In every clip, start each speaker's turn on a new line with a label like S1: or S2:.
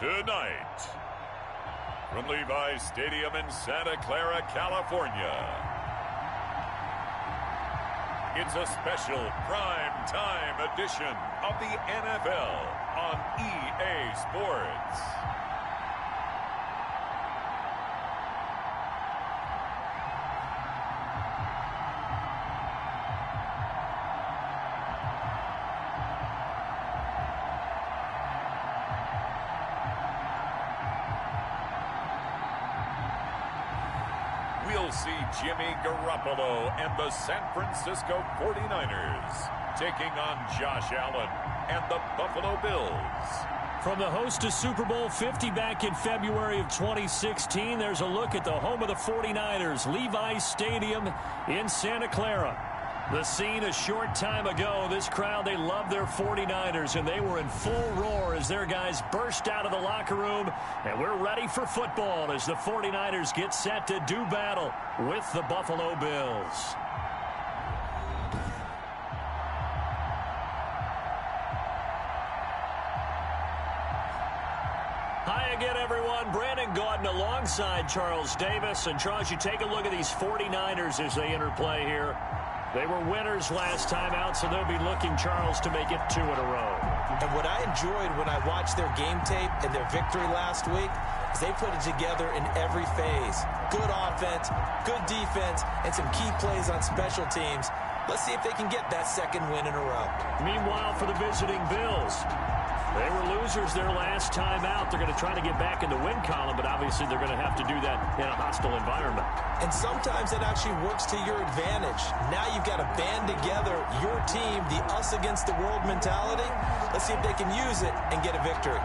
S1: Tonight, from Levi's Stadium in Santa Clara, California, it's a special prime time edition of the NFL on EA Sports. We'll see Jimmy Garoppolo and the San Francisco 49ers taking on Josh Allen and the Buffalo Bills.
S2: From the host to Super Bowl 50 back in February of 2016, there's a look at the home of the 49ers, Levi's Stadium in Santa Clara. The scene a short time ago, this crowd, they love their 49ers, and they were in full roar as their guys burst out of the locker room, and we're ready for football as the 49ers get set to do battle with the Buffalo Bills. Hi again, everyone. Brandon Gaudin alongside Charles Davis. And Charles, you take a look at these 49ers as they enter play here. They were winners last time out, so they'll be looking, Charles, to make it 2 in a row.
S3: And what I enjoyed when I watched their game tape and their victory last week is they put it together in every phase. Good offense, good defense, and some key plays on special teams. Let's see if they can get that second win in a row.
S2: Meanwhile, for the visiting Bills, they were losers their last time out. They're going to try to get back in the win column, but obviously they're going to have to do that in a hostile environment.
S3: And sometimes it actually works to your advantage. Now you've got to band together your team, the us against the world mentality. Let's see if they can use it and get a victory.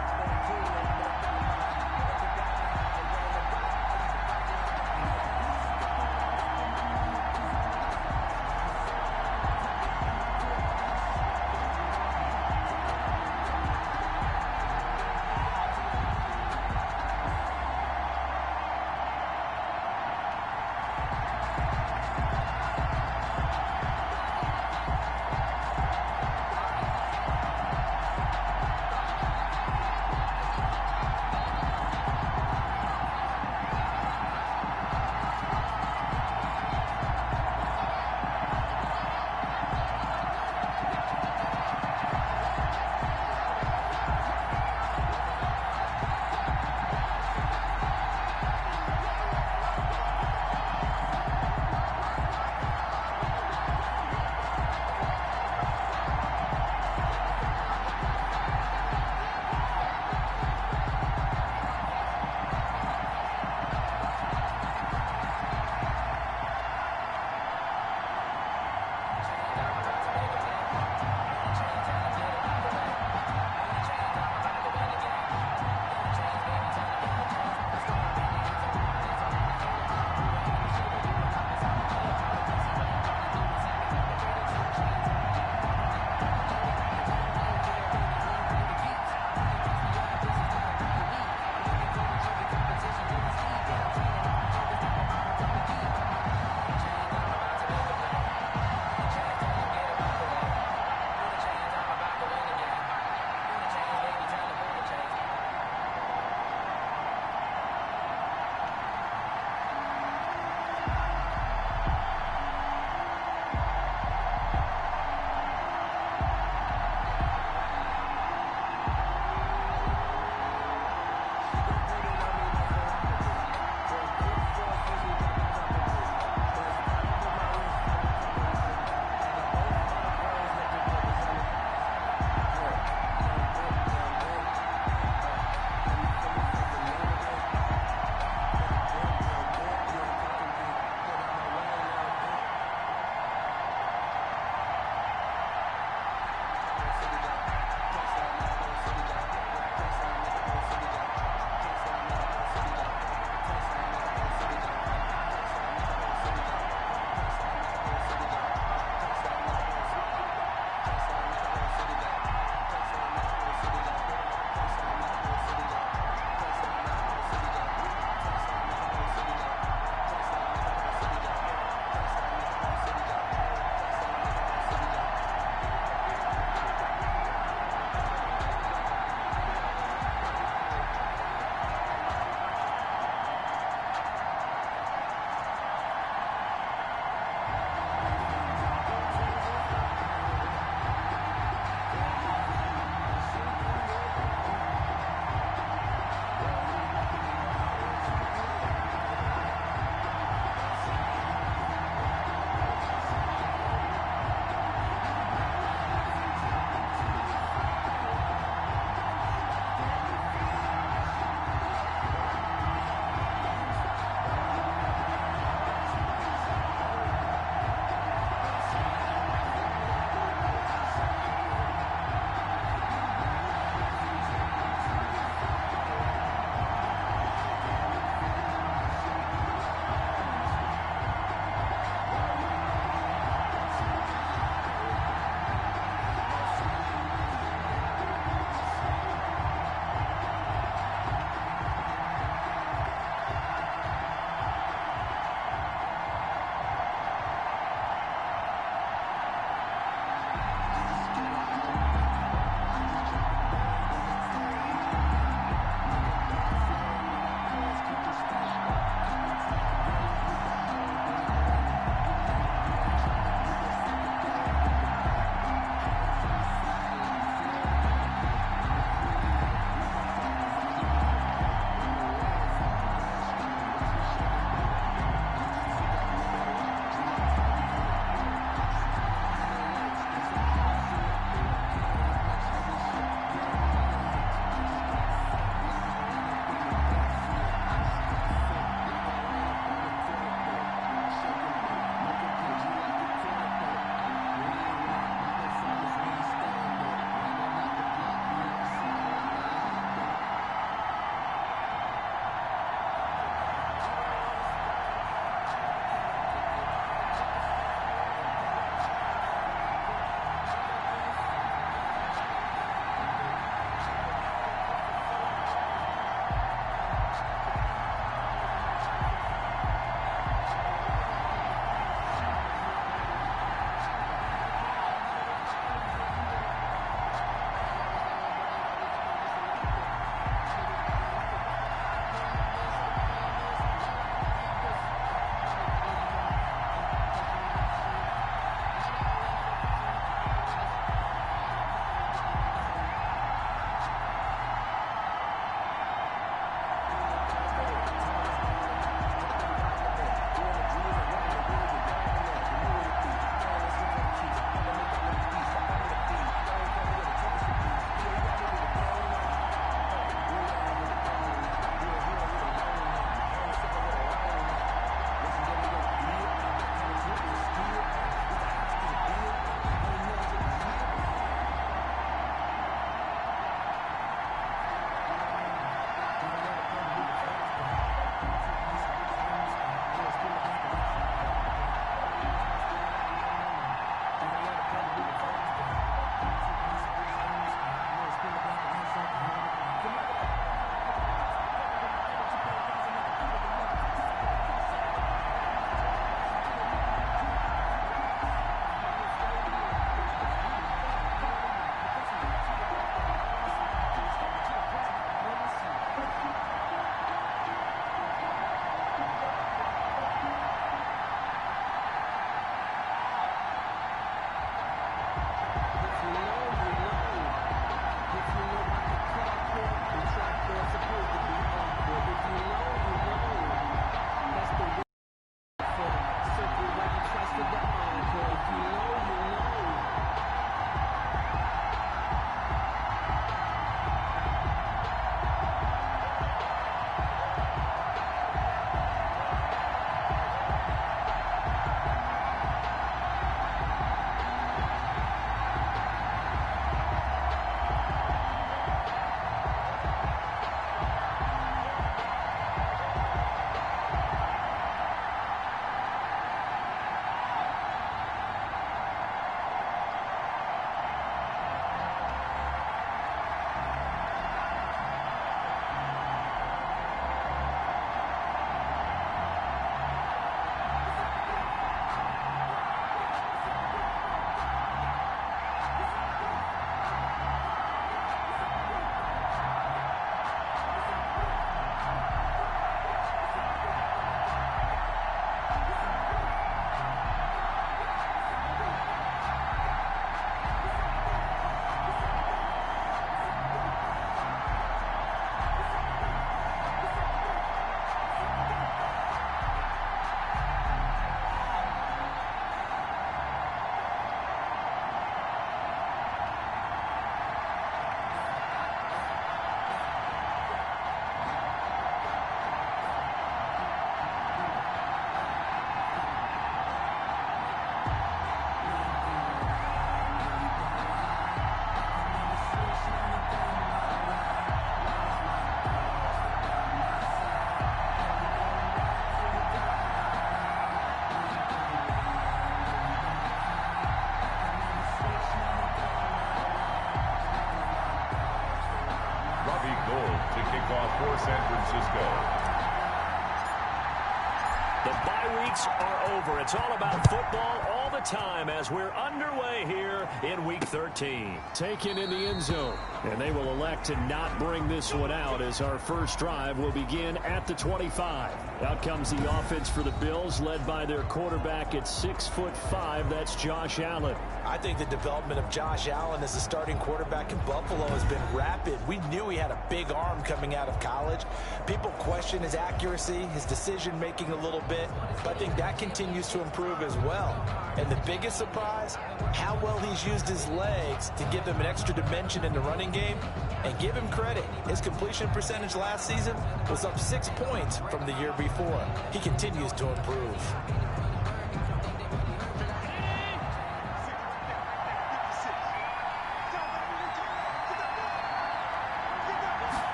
S2: highlights are over. It's all about football all the time as we're underway here in Week 13. Taken in the end zone. And they will elect to not bring this one out as our first drive will begin at the 25. Out comes the offense for the Bills, led by their quarterback at 6'5". That's Josh Allen.
S3: I think the development of Josh Allen as a starting quarterback in Buffalo has been rapid. We knew he had a big arm coming out of college. People question his accuracy, his decision-making a little bit, but I think that continues to improve as well. And the biggest surprise, how well he's used his legs to give him an extra dimension in the running game. And give him credit, his completion percentage last season was up 6 points from the year before. He continues to improve.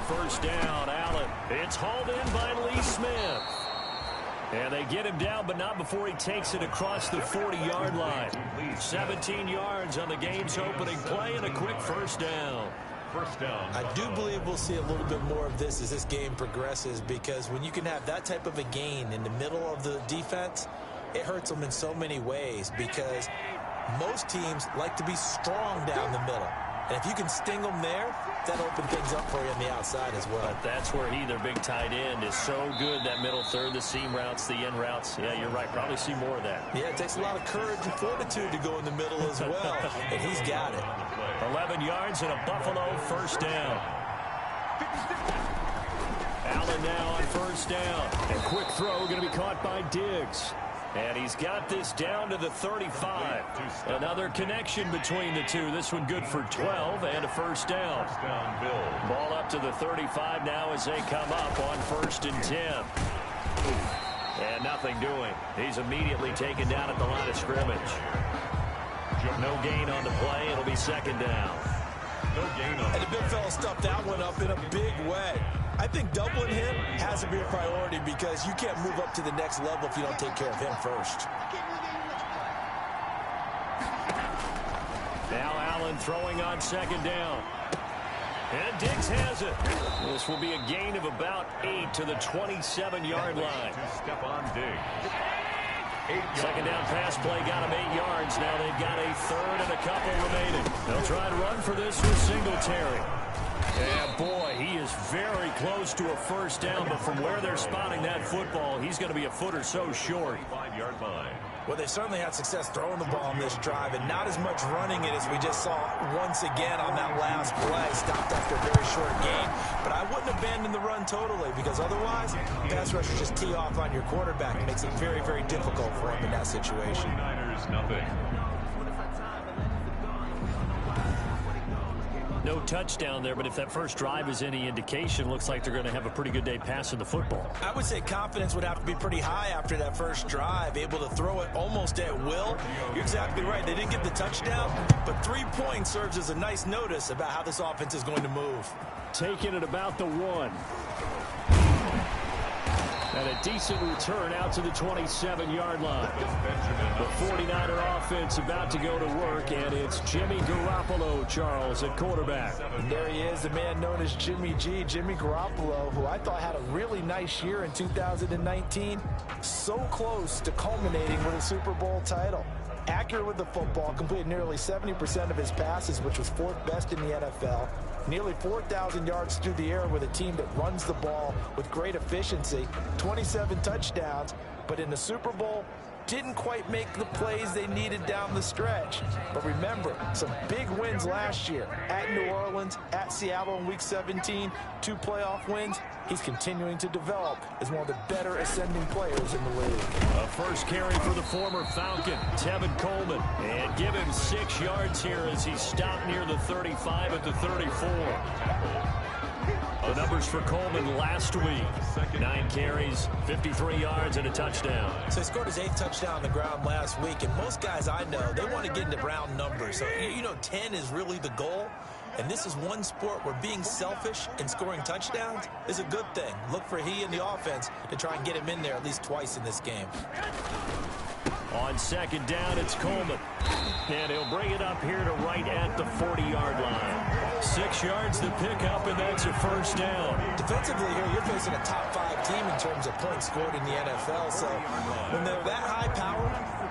S2: First down, Allen. It's hauled in by Lee Smith. And they get him down, but not before he takes it across the 40-yard line. 17 yards on the game's opening play and a quick first down.
S3: I do believe we'll see a little bit more of this as this game progresses, because when you can have that type of a gain in the middle of the defense, it hurts them in so many ways, because most teams like to be strong down the middle. And if you can sting them there, that'll open things up for you on the outside as well.
S2: But that's where their big tight end, is so good, that middle third, the seam routes, the end routes. Yeah, you're right. Probably see more of that.
S3: Yeah, it takes a lot of courage and fortitude to go in the middle as well, and he's got it.
S2: 11 yards and a Buffalo first down. Allen now on first down. A quick throw going to be caught by Diggs. And he's got this down to the 35. Another connection between the two. This one good for 12 and a first down. Ball up to the 35 now as they come up on 1st and 10. And nothing doing. He's immediately taken down at the line of scrimmage. No gain on the play. It'll be 2nd down.
S3: No gain on. And the big fella stuffed that one up in a big way. I think doubling him has to be a priority, because you can't move up to the next level if you don't take care of him first.
S2: Now Allen throwing on 2nd down. And Diggs has it. This will be a gain of about 8 to the 27-yard line.
S1: Step on Diggs.
S2: 2nd down pass play got him 8 yards. Now they've got a third and a couple remaining. They'll try and run for this with Singletary. And boy, he is very close to a first down, but from where they're spotting that football, he's going to be a foot or so short.
S1: 5-yard line.
S3: Well, they certainly had success throwing the ball on this drive, and not as much running it as we just saw once again on that last play. Stopped after a very short gain. But I wouldn't abandon the run totally, because otherwise, pass rushers just tee off on your quarterback. It makes it very, very difficult for him in that situation.
S1: 49ers, nothing.
S2: No touchdown there, but if that first drive is any indication, looks like they're going to have a pretty good day passing the football.
S3: I would say confidence would have to be pretty high after that first drive, able to throw it almost at will. You're exactly right. They didn't get the touchdown, but 3 points serves as a nice notice about how this offense is going to move.
S2: Taking it about the 1. And a decent return out to the 27-yard line. The 49er offense about to go to work, and it's Jimmy Garoppolo, Charles, at quarterback.
S3: And there he is, the man known as Jimmy G, Jimmy Garoppolo, who I thought had a really nice year in 2019. So close to culminating with a Super Bowl title. Accurate with the football, completed nearly 70% of his passes, which was 4th best in the NFL. Nearly 4,000 yards through the air with a team that runs the ball with great efficiency. 27 touchdowns, but in the Super Bowl, didn't quite make the plays they needed down the stretch. But remember, some big wins last year. At New Orleans, at Seattle in Week 17, 2 playoff wins. He's continuing to develop as one of the better ascending players in the league.
S2: A first carry for the former Falcon, Tevin Coleman. And give him 6 yards here as he stopped near the 35 at the 34. The numbers for Coleman last week. 9 carries, 53 yards, and a touchdown.
S3: So he scored his 8th touchdown on the ground last week, and most guys I know, they want to get into round numbers. So, 10 is really the goal. And this is one sport where being selfish and scoring touchdowns is a good thing. Look for he and the offense to try and get him in there at least twice in this game.
S2: On second down, it's Coleman. And he'll bring it up here to right at the 40-yard line. 6 yards to pick up, and that's a first down.
S3: Defensively here, you're facing a top-5 team in terms of points scored in the NFL. So when they're that high power,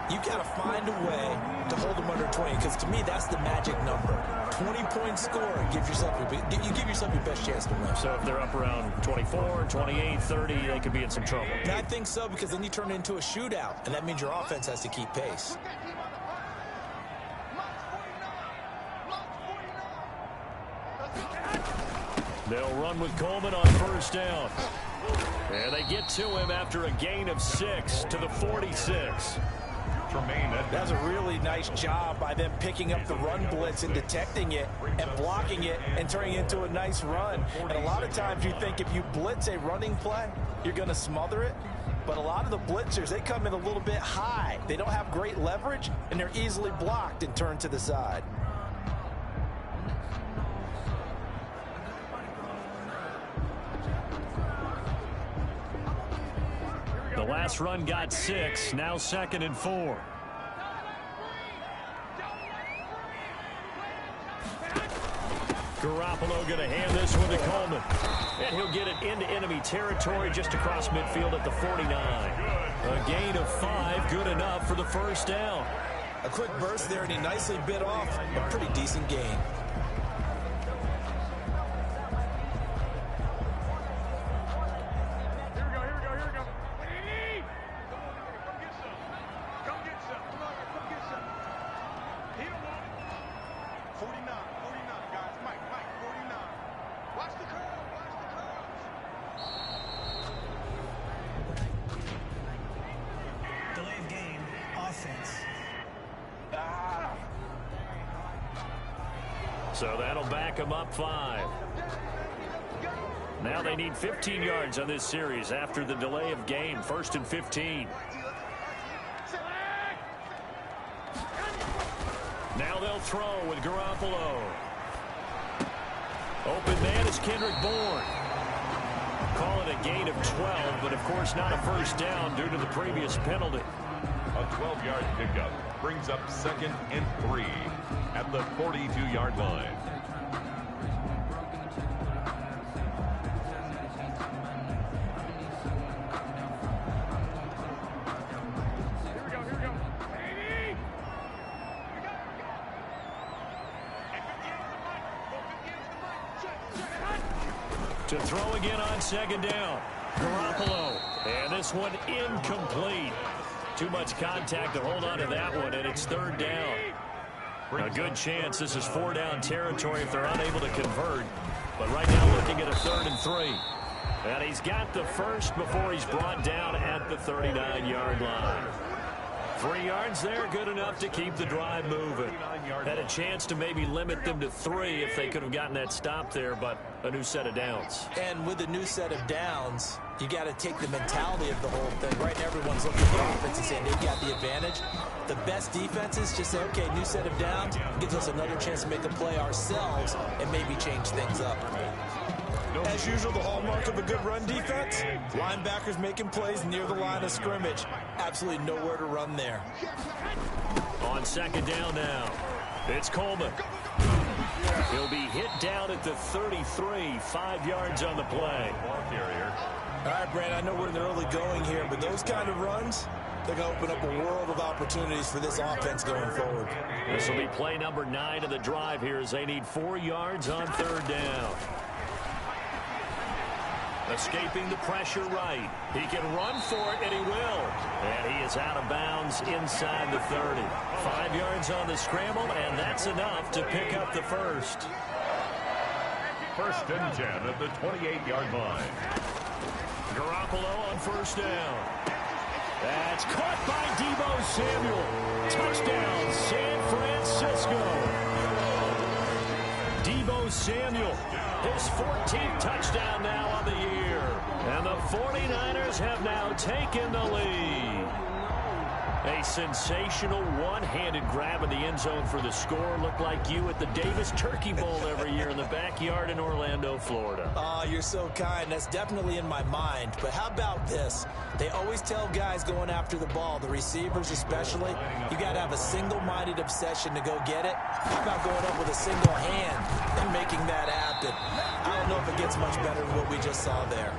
S3: you got to find a way to hold them under 20. Because to me, that's the magic number. 20-point score, you give yourself your best chance to win.
S2: So if they're up around 24, 28, 30, they could be in some trouble.
S3: And I think so, because then you turn it into a shootout, and that means your offense has to keep pace.
S2: They'll run with Coleman on first down. And they get to him after a gain of 6 to the 46.
S3: That's a really nice job by them picking up the run blitz and detecting it and blocking it and turning it into a nice run. And a lot of times you think if you blitz a running play, you're going to smother it. But a lot of the blitzers, they come in a little bit high. They don't have great leverage, and they're easily blocked and turned to the side.
S2: The last run got 6, now 2nd and 4. Garoppolo going to hand this one to Coleman. And he'll get it into enemy territory just across midfield at the 49. A gain of 5, good enough for the first down.
S3: A quick burst there, and he nicely bit off a pretty decent gain.
S2: So that'll back them up 5. Now they need 15 yards on this series after the delay of game. 1st and 15. Now they'll throw with Garoppolo. Open man is Kendrick Bourne. Call it a gain of 12, but of course not a first down due to the previous penalty.
S1: A 12-yard pickup brings up 2nd and 3 at the 42-yard line.
S2: To throw again on 2nd down. Garoppolo. And this one incomplete. Too much contact to hold on to that one, and it's 3rd down. A good chance this is 4-down territory if they're unable to convert. But right now looking at a 3rd and 3. And he's got the first before he's brought down at the 39-yard line. 3 yards there, good enough to keep the drive moving. Had a chance to maybe limit them to 3 if they could have gotten that stop there, but a new set of downs.
S3: And with a new set of downs, you got to take the mentality of the whole thing. Right now, everyone's looking at the offense and saying they've got the advantage. The best defenses just say, okay, new set of downs, gives us another chance to make a play ourselves and maybe change things up. As usual, the hallmark of a good run defense, linebackers making plays near the line of scrimmage. Absolutely nowhere to run there.
S2: On 2nd down now, it's Coleman. He'll be hit down at the 33, 5 yards on the play.
S3: All right, Brand, I know we're in the early going here, but those kind of runs, they're going to open up a world of opportunities for this offense going forward.
S2: This will be play number 9 of the drive here as they need 4 yards on 3rd down. Escaping the pressure right. He can run for it, and he will. And he is out of bounds inside the 30. 5 yards on the scramble, and that's enough to pick up the first.
S1: 1st and 10 at the 28-yard line.
S2: Garoppolo on 1st down. That's caught by Deebo Samuel. Touchdown, San Francisco. Deebo Samuel, his 14th touchdown now on the year. And the 49ers have now taken the lead. A sensational one-handed grab in the end zone for the score. Looked like you at the Davis Turkey Bowl every year in the backyard in Orlando, Florida.
S3: Oh, you're so kind. That's definitely in my mind. But how about this? They always tell guys going after the ball, the receivers especially, you got to have a single-minded obsession to go get it. How about going up with a single hand and making that happen? I don't know if it gets much better than what we just saw there.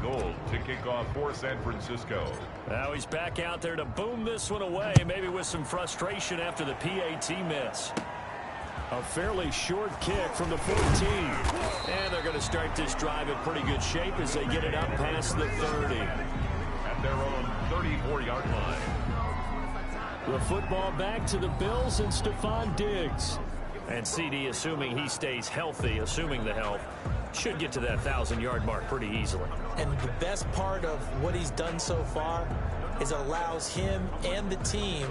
S1: Gold to kick off for San Francisco.
S2: Now he's back out there to boom this one away, maybe with some frustration after the PAT miss. A fairly short kick from the 14. And they're going to start this drive in pretty good shape as they get it up past the 30.
S1: At their own 34-yard line.
S2: The football back to the Bills and Stephon Diggs. And CD, assuming he stays healthy, assuming the health, should get to that 1,000-yard mark pretty easily.
S3: And the best part of what he's done so far is it allows him and the team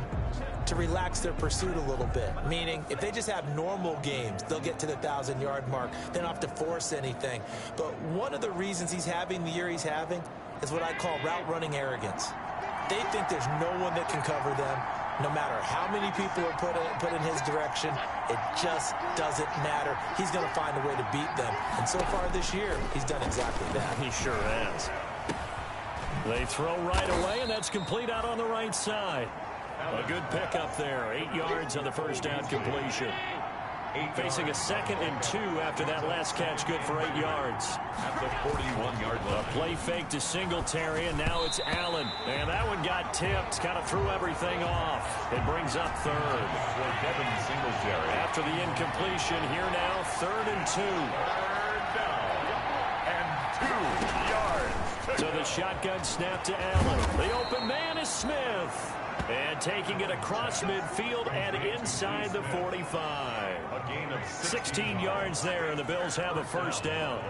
S3: to relax their pursuit a little bit. Meaning, if they just have normal games, they'll get to the 1,000-yard mark. They don't have to force anything. But one of the reasons he's having the year he's having is what I call route running arrogance. They think there's no one that can cover them. No matter how many people are put in his direction, it just doesn't matter. He's going to find a way to beat them. And so far this year, he's done exactly that.
S2: He sure has. They throw right away, and that's complete out on the right side. A good pickup there. 8 yards on the first down completion. Facing a 2nd and 2 after that last catch, good for 8 yards.
S1: At the 41-yard line.
S2: A play fake to Singletary, and now it's Allen. And that one got tipped, kind of threw everything off. It brings up 3rd.
S1: For Devin Singletary.
S2: After the incompletion, here now, 3rd and 2.
S1: 3rd down. And 2 yards.
S2: So the shotgun snap to Allen. The open man is Smith. And taking it across midfield and inside the 45.
S1: A gain of
S2: 16 yards there, and the Bills have a first down.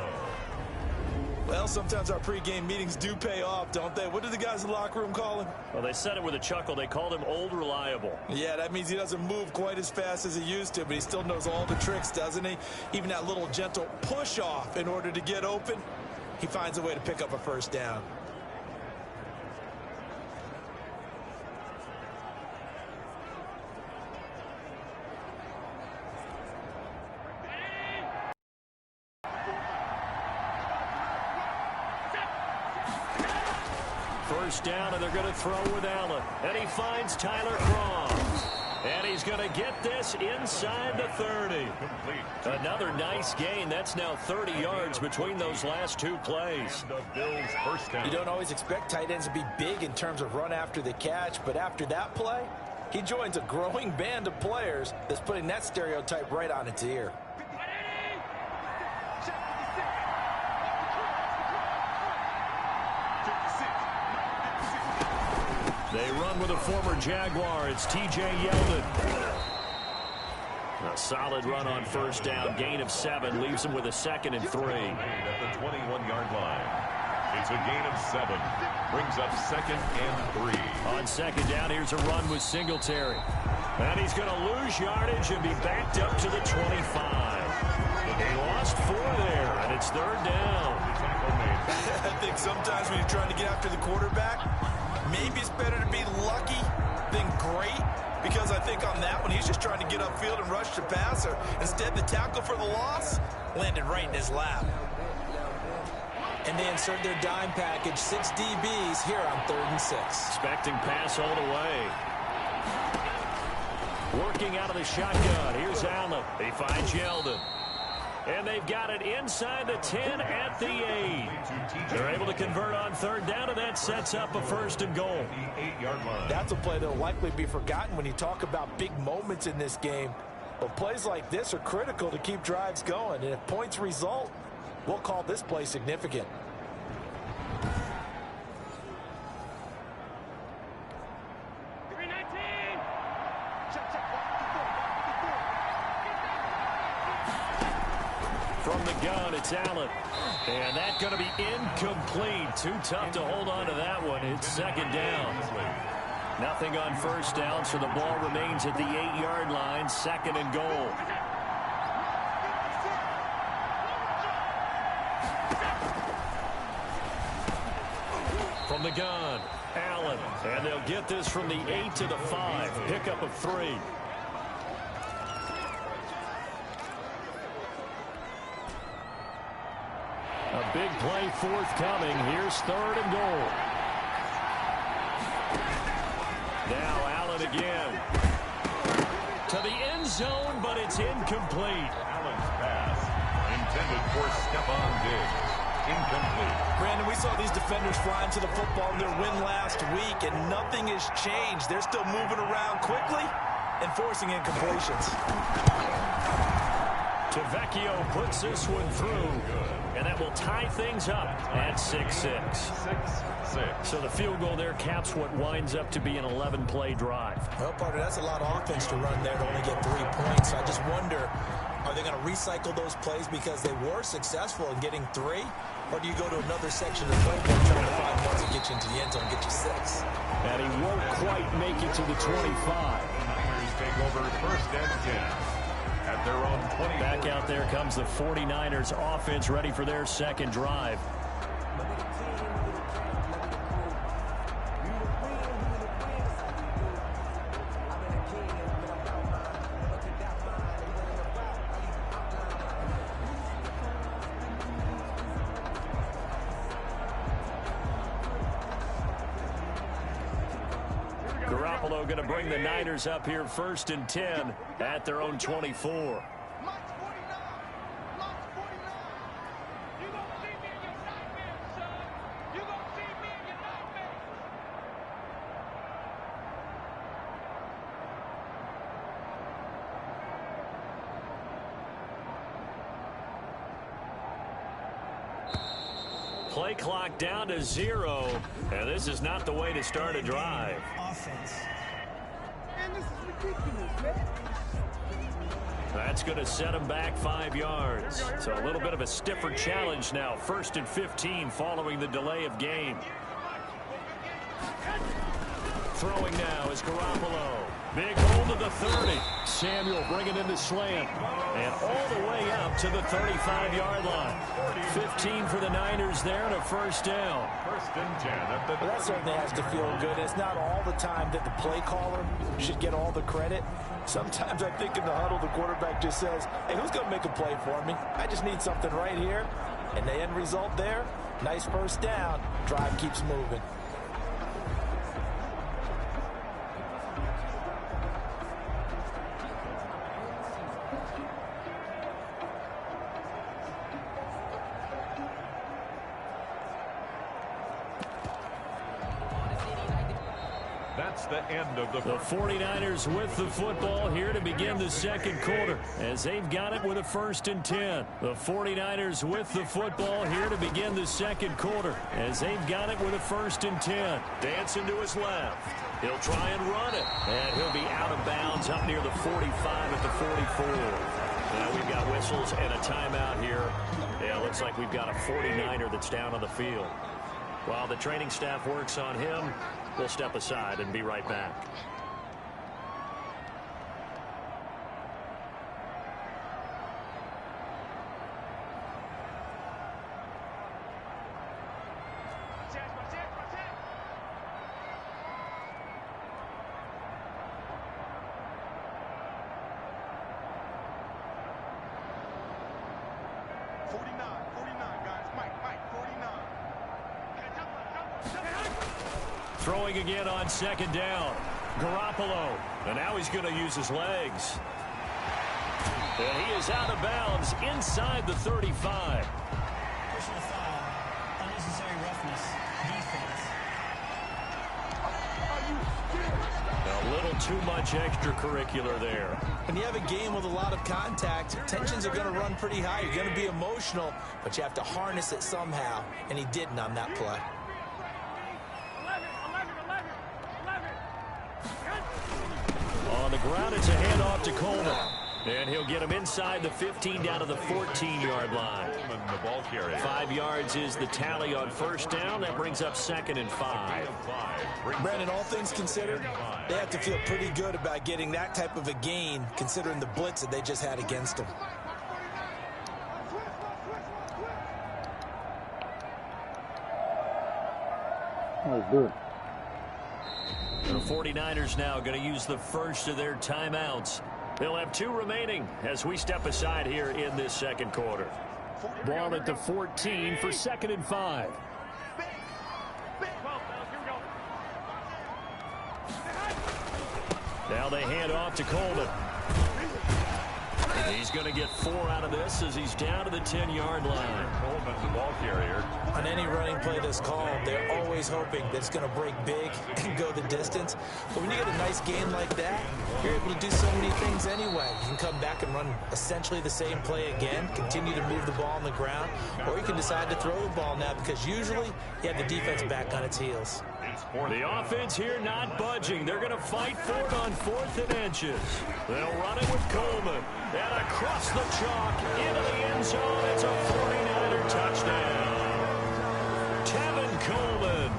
S3: Well, sometimes our pregame meetings do pay off, don't they? What do the guys in the locker room call him?
S2: Well, they said it with a chuckle. They called him Old Reliable.
S3: Yeah, that means he doesn't move quite as fast as he used to, but he still knows all the tricks, doesn't he? Even that little gentle push-off in order to get open, he finds a way to pick up a first down.
S2: First down, and they're going to throw with Allen. And he finds Tyler Croft. And he's going to get this inside the 30. Another nice gain. That's now 30 yards between those last 2 plays.
S1: The Bills' first down.
S3: You don't always expect tight ends to be big in terms of run after the catch, but after that play, he joins a growing band of players that's putting that stereotype right on its ear.
S2: They run with a former Jaguar. It's T.J. Yeldon. A solid run on first down. Gain of 7. Leaves him with a 2nd and 3.
S1: At the 21-yard line. It's a gain of 7. Brings up 2nd and 3.
S2: On 2nd down, here's a run with Singletary. And he's going to lose yardage and be backed up to the 25. They lost 4 there, and it's 3rd down.
S3: I think sometimes when you're trying to get after the quarterback, maybe it's better to be lucky than great, because I think on that one, he's just trying to get upfield and rush the passer. Instead, the tackle for the loss landed right in his lap. And they insert their dime package, 6 DBs here on 3rd and 6.
S2: Expecting pass all the way. Working out of the shotgun. Here's Allen. He finds Yeldon. And they've got it inside the 10 at the 8. They're able to convert on third down, and that sets up a 1st and goal.
S3: That's a play that will likely be forgotten when you talk about big moments in this game. But plays like this are critical to keep drives going. And if points result, we'll call this play significant.
S2: From the gun, it's Allen. And that's going to be incomplete. Too tough to hold on to that one. It's 2nd down. Nothing on 1st down, so the ball remains at the 8-yard line. 2nd and goal. From the gun, Allen. And they'll get this from the 8 to the 5. Pickup of 3. A big play forthcoming. Here's 3rd and goal. Now Allen again. To the end zone, but it's incomplete.
S1: Allen's pass intended for Stephon Diggs. Incomplete.
S3: Brandon, we saw these defenders flying to the football in their win last week, and nothing has changed. They're still moving around quickly and forcing incompletions.
S2: Tavecchio puts this one through, and that will tie things up at 6-6.
S1: 6-6.
S2: So the field goal there caps what winds up to be an 11-play drive.
S3: Well, partner, that's a lot of offense to run there to only get 3 points. I just wonder, are they going to recycle those plays because they were successful in getting 3? Or do you go to another section of the playbook trying to find ones that get you into the end zone and get you 6?
S2: And he won't quite make it to the 25.
S1: Niners take over 1st and 10. At their own 20.
S2: Back out there comes the 49ers offense ready for their 2nd drive. Garoppolo going to bring the Niners up here 1st and 10 at their own 24. Play clock down to 0, and this is not the way to start a drive.
S4: Offense. Man, this is ridiculous, man.
S2: That's going to set him back 5 yards. So a little bit of a stiffer challenge now. 1st and 15 following the delay of game. Throwing now is Garoppolo. Big hold of the 30. Samuel bringing in the slant. And all the way up to the 35-yard line. 15 for the Niners there and a 1st down.
S1: 1st and 10 at the.
S3: Well, that certainly has to feel good. It's not all the time that the play caller should get all the credit. Sometimes I think in the huddle, the quarterback just says, hey, who's going to make a play for me? I just need something right here. And the end result there, nice 1st down. Drive keeps moving.
S1: That's the end of the
S2: 49ers with the football here to begin the 2nd quarter as they've got it with a 1st and 10. The 49ers with the football here to begin the 2nd quarter as they've got it with a 1st and 10. Dancing to his left. He'll try and run it. And he'll be out of bounds up near the 45 at the 44. Now we've got whistles and a timeout here. Yeah, looks like we've got a 49er that's down on the field. While the training staff works on him, we'll step aside and be right back. Throwing again on 2nd down. Garoppolo. And now he's going to use his legs. And he is out of bounds inside the 35.
S5: Personal foul, unnecessary roughness, defense.
S2: A little too much extracurricular there.
S3: When you have a game with a lot of contact, tensions are going to run pretty high. You're going to be emotional, but you have to harness it somehow, and he didn't on that play.
S2: On the ground, it's a handoff to Coleman. And he'll get him inside the 15 down to the 14-yard line.
S1: The ball carrier.
S2: 5 yards is the tally on first down. That brings up 2nd and 5.
S3: Brandon, all things considered, they have to feel pretty good about getting that type of a gain, considering the blitz that they just had against them.
S4: Oh, good.
S2: The 49ers now going to use the first of their timeouts. They'll have 2 remaining as we step aside here in this second quarter. Ball at the 14 for 2nd and 5. Now they hand off to Coleman. He's going to get 4 out of this as he's down to the 10-yard line.
S1: Coleman, the ball carrier.
S3: On any running play that's called, they're always hoping that it's going to break big and go the distance. But when you get a nice game like that, you're able to do so many things anyway. You can come back and run essentially the same play again, continue to move the ball on the ground, or you can decide to throw the ball now because usually you have the defense back on its heels.
S2: The offense here not budging. They're going to fight for it on 4th and inches. They'll run it with Coleman. And across the chalk into the end zone. It's a 49er touchdown. Tevin Coleman,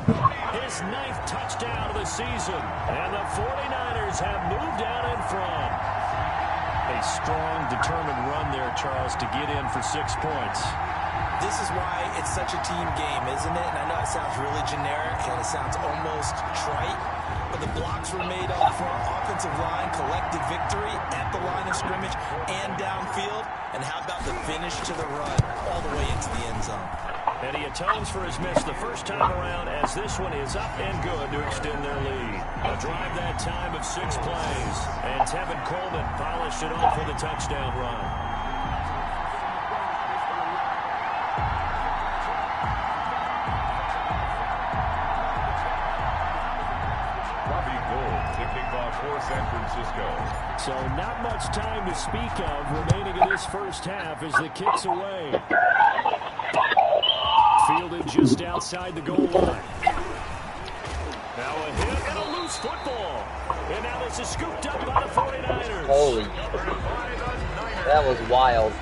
S2: his 9th touchdown of the season. And the 49ers have moved out in front. A strong, determined run there, Charles, to get in for 6 points.
S3: This is why it's such a team game, isn't it? And I know it sounds really generic and it sounds almost trite, but the blocks were made up front, offensive line, collective victory at the line of scrimmage and downfield. And how about the finish to the run all the way into the end zone?
S2: And he atones for his miss the first time around as this one is up and good to extend their lead. A drive that time of 6 plays. And Tevin Coleman polished it off with a touchdown run.
S1: For San Francisco.
S2: So not much time to speak of remaining in this first half as the kick's away. Fielded just outside the goal line. Now a hit and a loose football. And now this is scooped up by the 49ers.
S6: Holy. That was wild.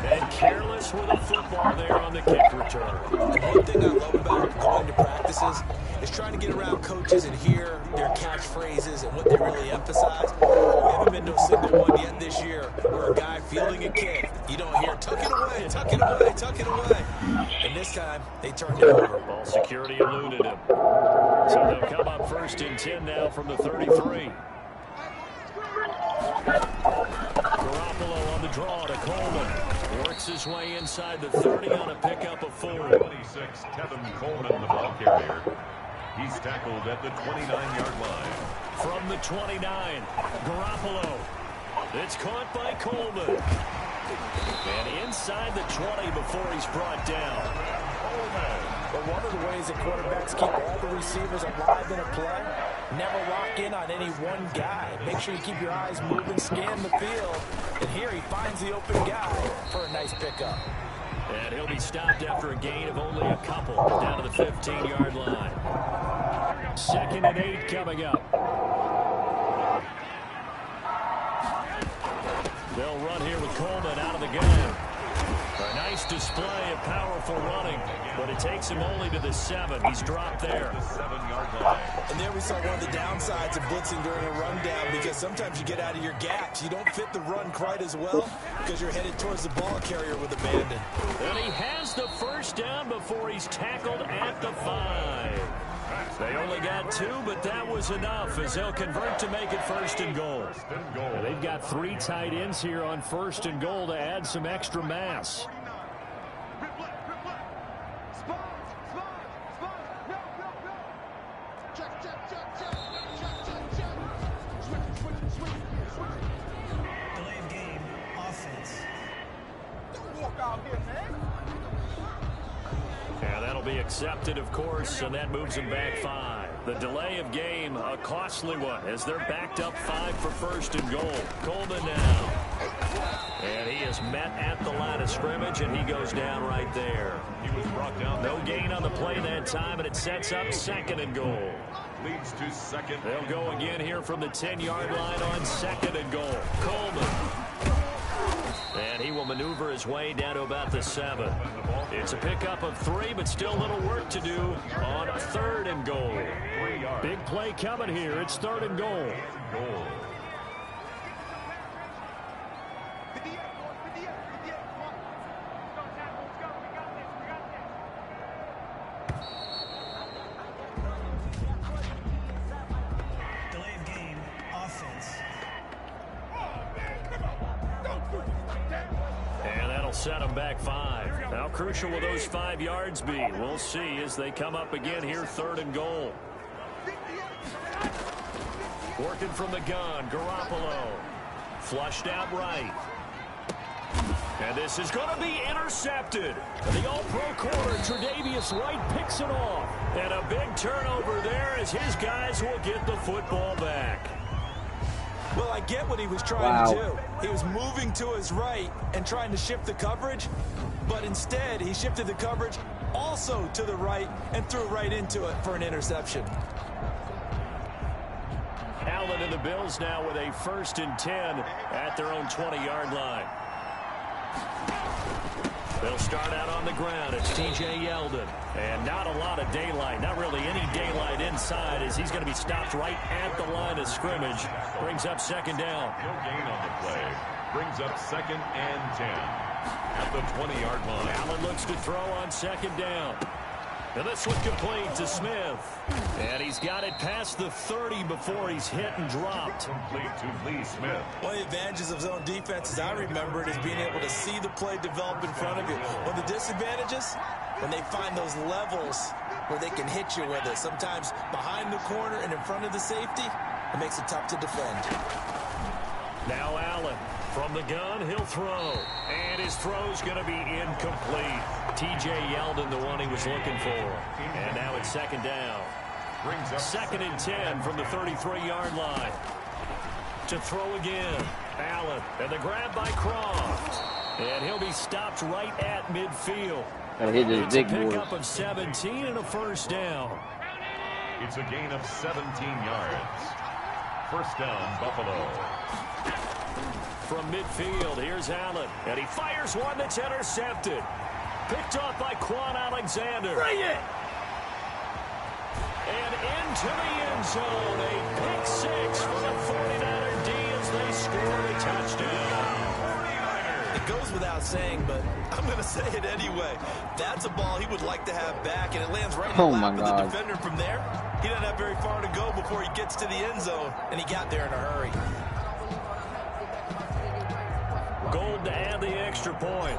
S2: And careless with a football there on the kick return.
S3: And one thing I love about going to practices is trying to get around coaches and hear their catchphrases and what they really emphasize. We haven't been to a single one yet this year where a guy fielding a kick, you don't hear, tuck it away, tuck it away, tuck it away. And this time, they turned it over.
S2: Ball security eluded him. So they'll come up 1st and 10 now from the 33. Garoppolo on the draw to Coleman. Works his way inside the 30 on a pickup of 4.
S1: 26, Tevin Coleman, the ball carrier. He's tackled at the 29-yard line.
S2: From the 29, Garoppolo. It's caught by Coleman. And inside the 20 before he's brought down.
S3: But one of the ways that quarterbacks keep all the receivers alive in a play, never lock in on any one guy. Make sure you keep your eyes moving, scan the field. And here he finds the open guy for a nice pickup.
S2: And he'll be stopped after a gain of only a couple down to the 15-yard line. 2nd and 8 coming up. They'll run here with Coleman out of the gun. A nice display of powerful running, but it takes him only to the 7. He's dropped there.
S1: The 7-yard line.
S3: And there we saw one of the downsides of blitzing during a rundown because sometimes you get out of your gaps. You don't fit the run quite as well because you're headed towards the ball carrier with abandon.
S2: And he has the first down before he's tackled at the 5. They only got 2, but that was enough as they'll convert to make it 1st and goal. And they've got 3 tight ends here on 1st and goal to add some extra mass.
S5: Delay of game,
S2: be accepted, of course, and that moves them back 5. The delay of game, a costly one, as they're backed up 5 for first and goal. Coleman now. And he is met at the line of scrimmage, and he goes down right there.
S1: He was brought down.
S2: No gain on the play that time, and it sets up second and goal.
S1: Leads to second.
S2: They'll go again here from the 10-yard line on second and goal. Coleman. And he will maneuver his way down to about the 7. It's a pickup of 3, but still a little work to do on third and goal. Big play coming here. It's third and goal.
S5: Delay of game, offense.
S2: And that'll set them back 5. How crucial will those 5 yards be? We'll see as they come up again here, third and goal. Working from the gun, Garoppolo. Flushed out right. And this is going to be intercepted. The all-pro corner, Tre'Davious White, picks it off. And a big turnover there as his guys will get the football back.
S3: Well, I get what he was trying to do. He was moving to his right and trying to shift the coverage, but instead he shifted the coverage also to the right and threw right into it for an interception.
S2: Allen and the Bills now with a 1st and 10 at their own 20-yard line. They'll start out on the ground. It's T.J. Yeldon. And not a lot of daylight, not really any daylight inside, as he's going to be stopped right at the line of scrimmage. Brings up second down.
S1: No gain on the play. Brings up second and 10 at the 20-yard line.
S2: Allen looks to throw on second down. And this one complete to Smith. And he's got it past the 30 before he's hit and dropped.
S1: Complete to Lee Smith.
S3: One of the advantages of zone defense, as I remember it, is being able to see the play develop in front of you. One of the disadvantages, when they find those levels where they can hit you with it, sometimes behind the corner and in front of the safety, it makes it tough to defend.
S2: Now Allen from the gun, he'll throw. And his throw's going to be incomplete. T.J. Yeldon, the one he was looking for. And now it's second down.
S1: Brings up
S2: second and 10 from the 33-yard line. To throw again. Allen. And the grab by Croft. And he'll be stopped right at midfield. It's a pickup of 17 and a first down.
S1: It's a gain of 17 yards. First down, Buffalo.
S2: From midfield, here's Allen. And he fires one that's intercepted. Picked off by Quan Alexander. Bring it! And into the end zone. A pick 6 for the 49er D as they score a touchdown.
S3: It goes without saying, but I'm going to say it anyway. That's a ball he would like to have back, and it lands right in the lap of the defender from there. He doesn't have very far to go before he gets to the end zone, and he got there in a hurry.
S2: Gold to add the extra point.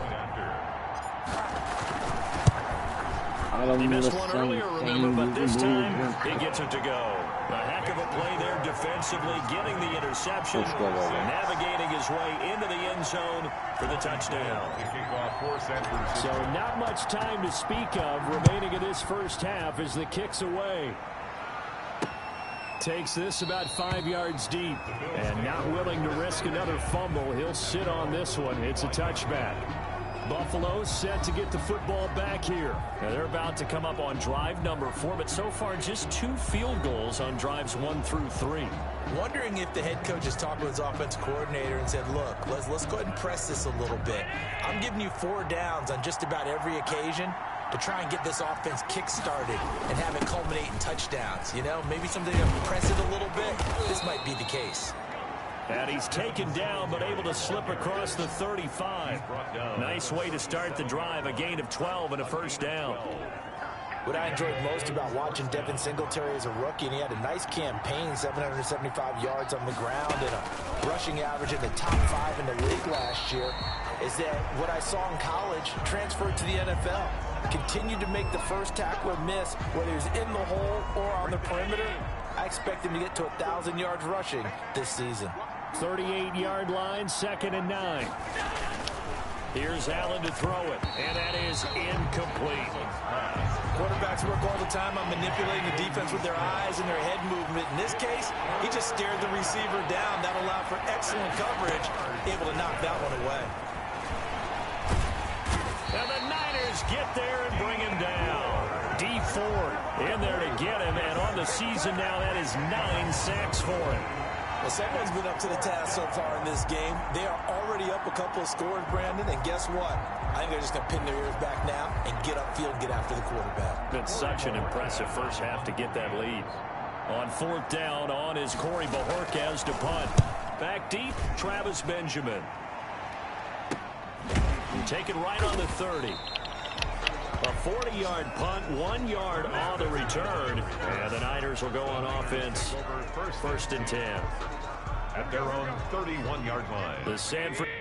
S2: He missed one earlier, remember, but this time he gets it to go. A heck of a play there defensively, getting the interception, navigating his way into the end zone for the touchdown. So not much time to speak of remaining in this first half as the kick's away. Takes this about 5 yards deep, and not willing to risk another fumble. He'll sit on this one. It's a touchback. Buffalo set to get the football back here. Now they're about to come up on drive number 4, but so far just 2 field goals on drives 1 through 3.
S3: Wondering if the head coach has talked with his offensive coordinator and said, look, let's go ahead and press this a little bit. I'm giving you 4 downs on just about every occasion to try and get this offense kick-started and have it culminate in touchdowns. You know, maybe something to press it a little bit. This might be the case.
S2: And he's taken down, but able to slip across the 35. Nice way to start the drive, a gain of 12 and a first down.
S3: What I enjoyed most about watching Devin Singletary as a rookie, and he had a nice campaign, 775 yards on the ground and a rushing average in the top 5 in the league last year, is that what I saw in college transferred to the NFL. Continued to make the first tackler miss, whether he's in the hole or on the perimeter. I expect him to get to 1,000 yards rushing this season.
S2: 38-yard line, second and 9. Here's Allen to throw it, and that is incomplete.
S3: Quarterbacks work all the time on manipulating the defense with their eyes and their head movement. In this case, he just stared the receiver down. That allowed for excellent coverage, able to knock that one away.
S2: And the Niners get there and bring him down. D Ford in there to get him, and on the season now, that is 9 sacks for him.
S3: Well, someone's been up to the task so far in this game. They are already up a couple of scores, Brandon, and guess what? I think they're just going to pin their ears back now and get upfield and get after the quarterback.
S2: Been such an impressive first half to get that lead. On 4th down, on is Corey Bajorquez to punt. Back deep, Travis Benjamin. Take it right on the 30. A 40-yard punt, 1 yard on the return. And the Niners will go on offense. 1st and 10.
S1: At their own 31-yard line.
S2: The San Francisco.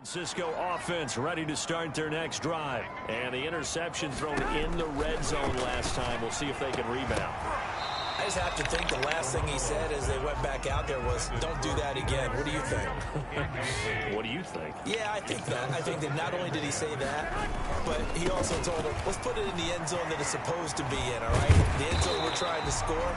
S2: Francisco offense ready to start their next drive. And the interception thrown in the red zone last time. We'll see if they can rebound.
S3: I just have to think the last thing he said as they went back out there was, don't do that again. What do you think?
S2: What do you think?
S3: Yeah, I think that. I think that not only did he say that, but he also told him, let's put it in the end zone that it's supposed to be in, all right? The end zone we're trying to score.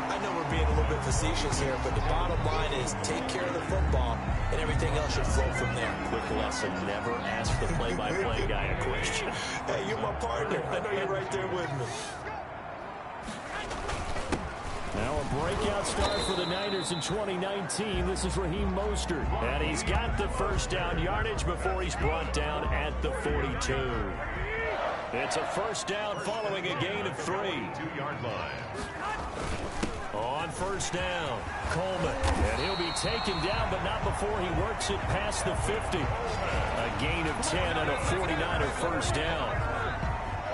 S3: I know we're being a little bit facetious here, but the bottom line is take care of the football, and everything else should flow from there.
S2: Quick lesson, never ask the play-by-play guy a question.
S3: Hey, you're my partner. I know you're right there with me.
S2: Now a breakout start for the Niners in 2019. This is Raheem Mostert. And he's got the first down yardage before he's brought down at the 42. It's a first down following a gain of 3.
S1: 2-yard line.
S2: On first down, Coleman. And he'll be taken down, but not before he works it past the 50. A gain of 10 and a 49er first down.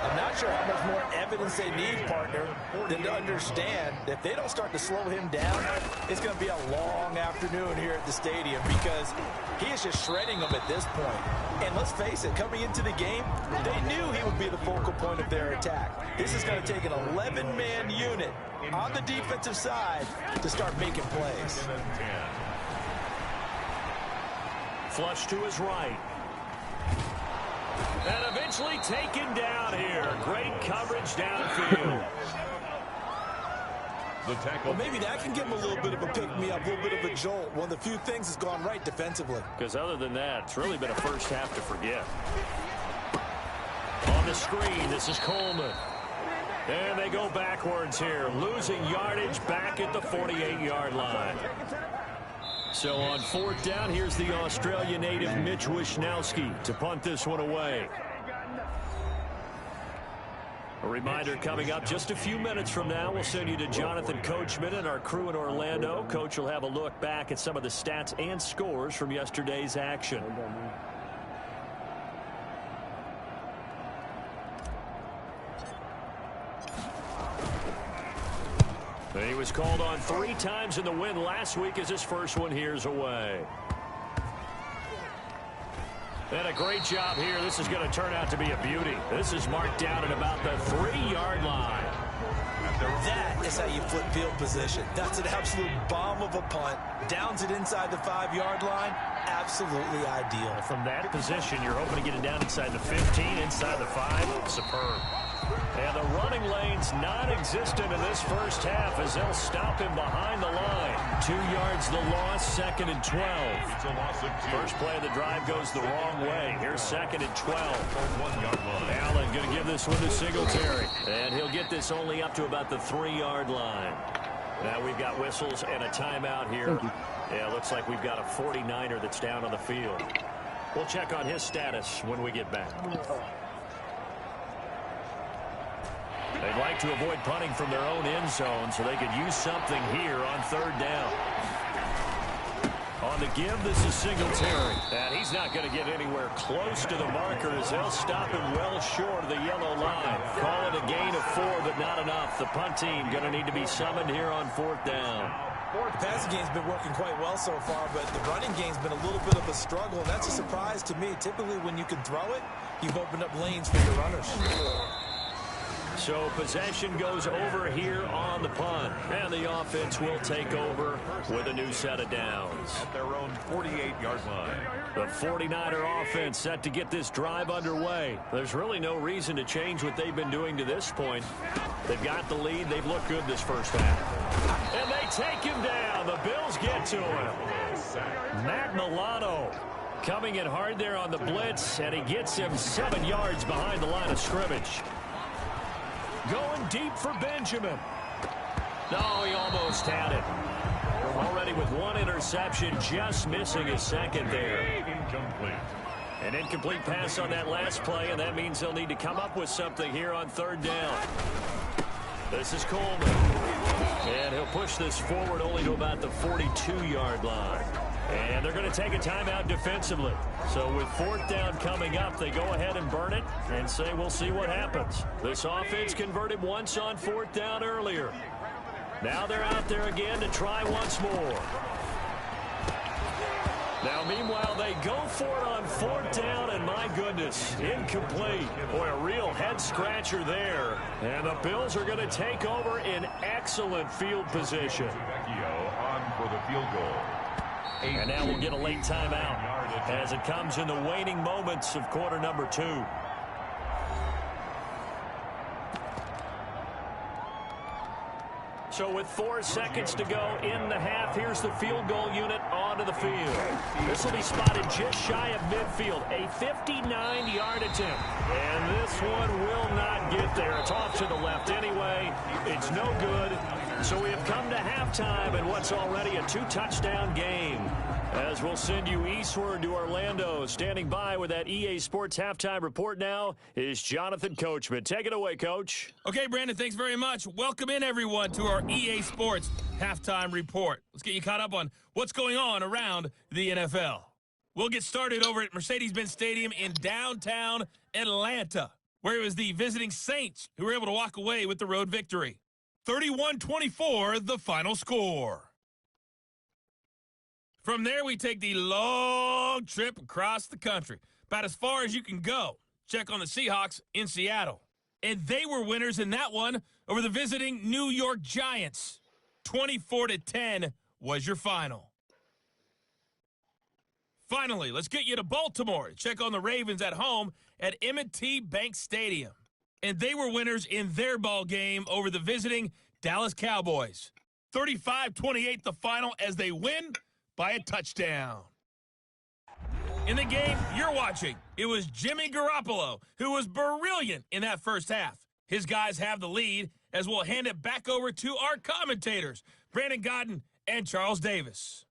S3: I'm not sure how much more evidence they need, partner, than to understand that if they don't start to slow him down, it's going to be a long afternoon here at the stadium because he is just shredding them at this point. And let's face it, coming into the game, they knew he would be the focal point of their attack. This is going to take an 11-man unit on the defensive side to start making plays.
S2: Flush to his right. And eventually taken down here. Great coverage downfield.
S1: The tackle.
S3: Well, maybe that can give him a little bit of a pick-me-up, a little bit of a jolt. One of the few things that's gone right defensively.
S2: Because other than that, it's really been a first half to forget. On the screen, this is Coleman. And they go backwards here, losing yardage back at the 48-yard line. So on 4th down, here's the Australia native Mitch Wishnowsky to punt this one away. A reminder coming up just a few minutes from now, we'll send you to Jonathan Coachman and our crew in Orlando. Coach will have a look back at some of the stats and scores from yesterday's action. He was called on 3 times in the win last week as his first one here's away. And a great job here. This is going to turn out to be a beauty. This is marked down at about the 3-yard line.
S1: At
S3: That is how you flip field position. That's an absolute bomb of a punt. Downs it inside the 5-yard line. Absolutely ideal.
S2: From that position, you're hoping to get it down inside the 15, inside the 5. Superb. And the running lane's non-existent in this first half as they'll stop him behind the line. 2 yards the loss, 2nd and 12.
S1: It's a loss of 2.
S2: First play of the drive goes the wrong way. Here's 2nd and 12.
S1: 1-yard line.
S2: Allen going to give this one to Singletary. And he'll get this only up to about the 3-yard line. Now we've got whistles and a timeout here. Yeah, looks like we've got a 49er that's down on the field. We'll check on his status when we get back. They'd like to avoid punting from their own end zone so they could use something here on 3rd down. On the give, this is Singletary. And he's not going to get anywhere close to the marker as they'll stop him well short of the yellow line. Call it a gain of 4, but not enough. The punt team going to need to be summoned here on 4th down.
S3: The passing game's been working quite well so far, but the running game's been a little bit of a struggle, and that's a surprise to me. Typically, when you can throw it, you've opened up lanes for your runners.
S2: So possession goes over here on the punt. And the offense will take over with a new set of downs.
S1: At their own 48-yard line.
S2: The 49er offense set to get this drive underway. There's really no reason to change what they've been doing to this point. They've got the lead. They've looked good this first half. And they take him down. The Bills get to him. Matt Milano coming in hard there on the blitz, and he gets him 7 yards behind the line of scrimmage. Going deep for Benjamin. No, he almost had it. Already with 1 interception, just missing his 2nd there.
S1: Incomplete.
S2: An incomplete pass on that last play, and that means they'll need to come up with something here on 3rd down. This is Coleman. And he'll push this forward only to about the 42-yard line. And they're going to take a timeout defensively. So with 4th down coming up, they go ahead and burn it and say we'll see what happens. This offense converted once on 4th down earlier. Now they're out there again to try once more. Now, meanwhile, they go for it on 4th down, and my goodness, incomplete. Boy, a real head-scratcher there. And the Bills are going to take over in excellent field position.
S1: On for the field goal.
S2: And now we'll get a late timeout as it comes in the waning moments of quarter number 2. So with 4 seconds to go in the half, here's the field goal unit onto the field. This will be spotted just shy of midfield, a 59-yard attempt. And this one will not get there. It's off to the left anyway. It's no good. So we have come to halftime in what's already a 2-touchdown game. As we'll send you eastward to Orlando. Standing by with that EA Sports halftime report now is Jonathan Coachman. Take it away, Coach.
S7: Okay, Brandon, thanks very much. Welcome in, everyone, to our EA Sports halftime report. Let's get you caught up on what's going on around the NFL. We'll get started over at Mercedes-Benz Stadium in downtown Atlanta, where it was the visiting Saints who were able to walk away with the road victory. 31-24, the final score. From there, we take the long trip across the country, about as far as you can go. Check on the Seahawks in Seattle. And they were winners in that one over the visiting New York Giants. 24-10 was your final. Finally, let's get you to Baltimore to check on the Ravens at home at M&T Bank Stadium. And they were winners in their ball game over the visiting Dallas Cowboys. 35-28 the final as they win by a touchdown. In the game you're watching, it was Jimmy Garoppolo who was brilliant in that first half. His guys have the lead as we'll hand it back over to our commentators, Brandon Godden and Charles Davis.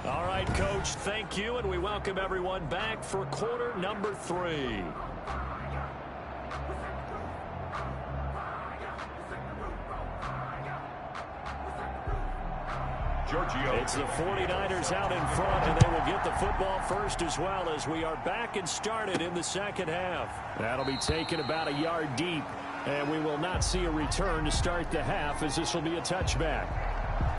S2: All right, Coach, thank you, and we welcome everyone back for quarter number 3. It's the 49ers out in front, and they will get the football first as well as we are back and started in the second half. That'll be taken about a yard deep, and we will not see a return to start the half as this will be a touchback.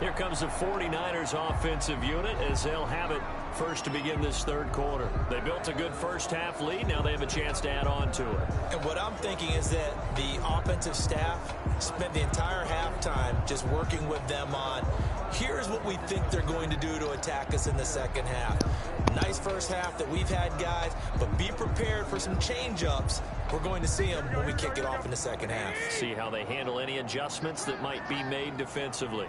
S2: Here comes the 49ers offensive unit as they'll have it first to begin this third quarter. They built a good first-half lead. Now they have a chance to add on to it.
S3: And what I'm thinking is that the offensive staff spent the entire halftime just working with them on, here's what we think they're going to do to attack us in the second half. Nice first half that we've had, guys, but be prepared for some change-ups. We're going to see them when we kick it off in the second half.
S2: See how they handle any adjustments that might be made defensively.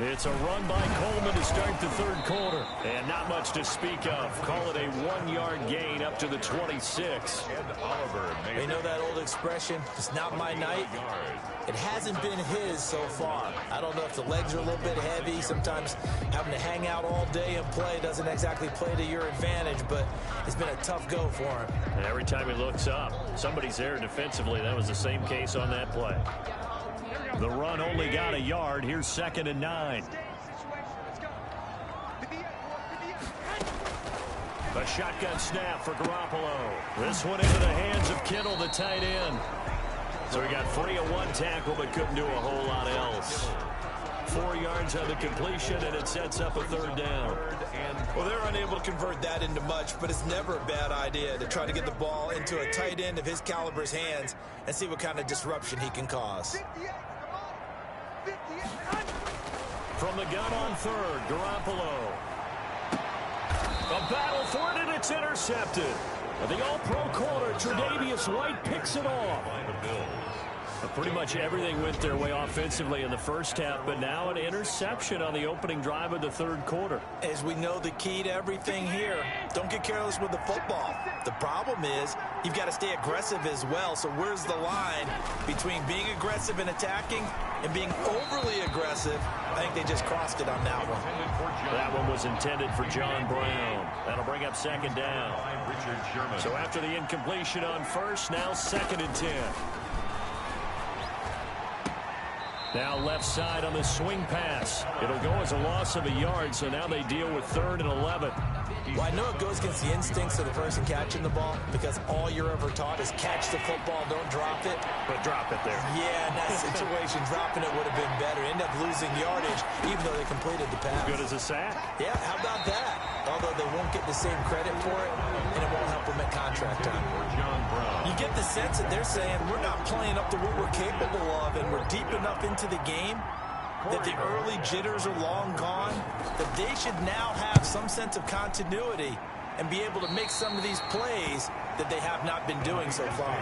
S2: It's a run by Coleman to start the third quarter. And not much to speak of. Call it a 1-yard gain up to the 26.
S3: They know that old expression, it's not my night. It hasn't been his so far. I don't know if the legs are a little bit heavy. Sometimes having to hang out all day and play doesn't exactly play to your advantage, but it's been a tough go for him.
S2: And every time he looks up, somebody's there defensively. That was the same case on that play. The run only got a yard. Here's 2nd and 9. A shotgun snap for Garoppolo. This one into the hands of Kittle, the tight end. So he got free of one tackle but couldn't do a whole lot else. 4 yards on the completion, and it sets up a third down.
S3: Well, they're unable to convert that into much, but it's never a bad idea to try to get the ball into a tight end of his caliber's hands and see what kind of disruption he can cause.
S2: From the gun on third, Garoppolo. A battle for it, and it's intercepted. The all-pro corner, Tre'Davious White, picks it off. Pretty much everything went their way offensively in the first half, but now an interception on the opening drive of the third quarter.
S3: As we know, the key to everything here, don't get careless with the football. The problem is you've got to stay aggressive as well. So where's the line between being aggressive and attacking and being overly aggressive? I think they just crossed it on that one.
S2: That one was intended for John Brown. That'll bring up 2nd down. So after the incompletion on first, now 2nd and 10. Now left side on the swing pass. It'll go as a loss of a yard, so now they deal with 3rd and 11.
S3: Well, I know it goes against the instincts of the person catching the ball because all you're ever taught is catch the football, don't drop it.
S2: But drop it there.
S3: Yeah, in that situation, dropping it would have been better. End up losing yardage, even though they completed the pass.
S2: Good as a sack.
S3: Yeah, how about that? Although they won't get the same credit for it, and it won't help them at contract time. You get the sense that they're saying we're not playing up to what we're capable of, and we're deep enough into the game that the early jitters are long gone, that they should now have some sense of continuity and be able to make some of these plays that they have not been doing so far.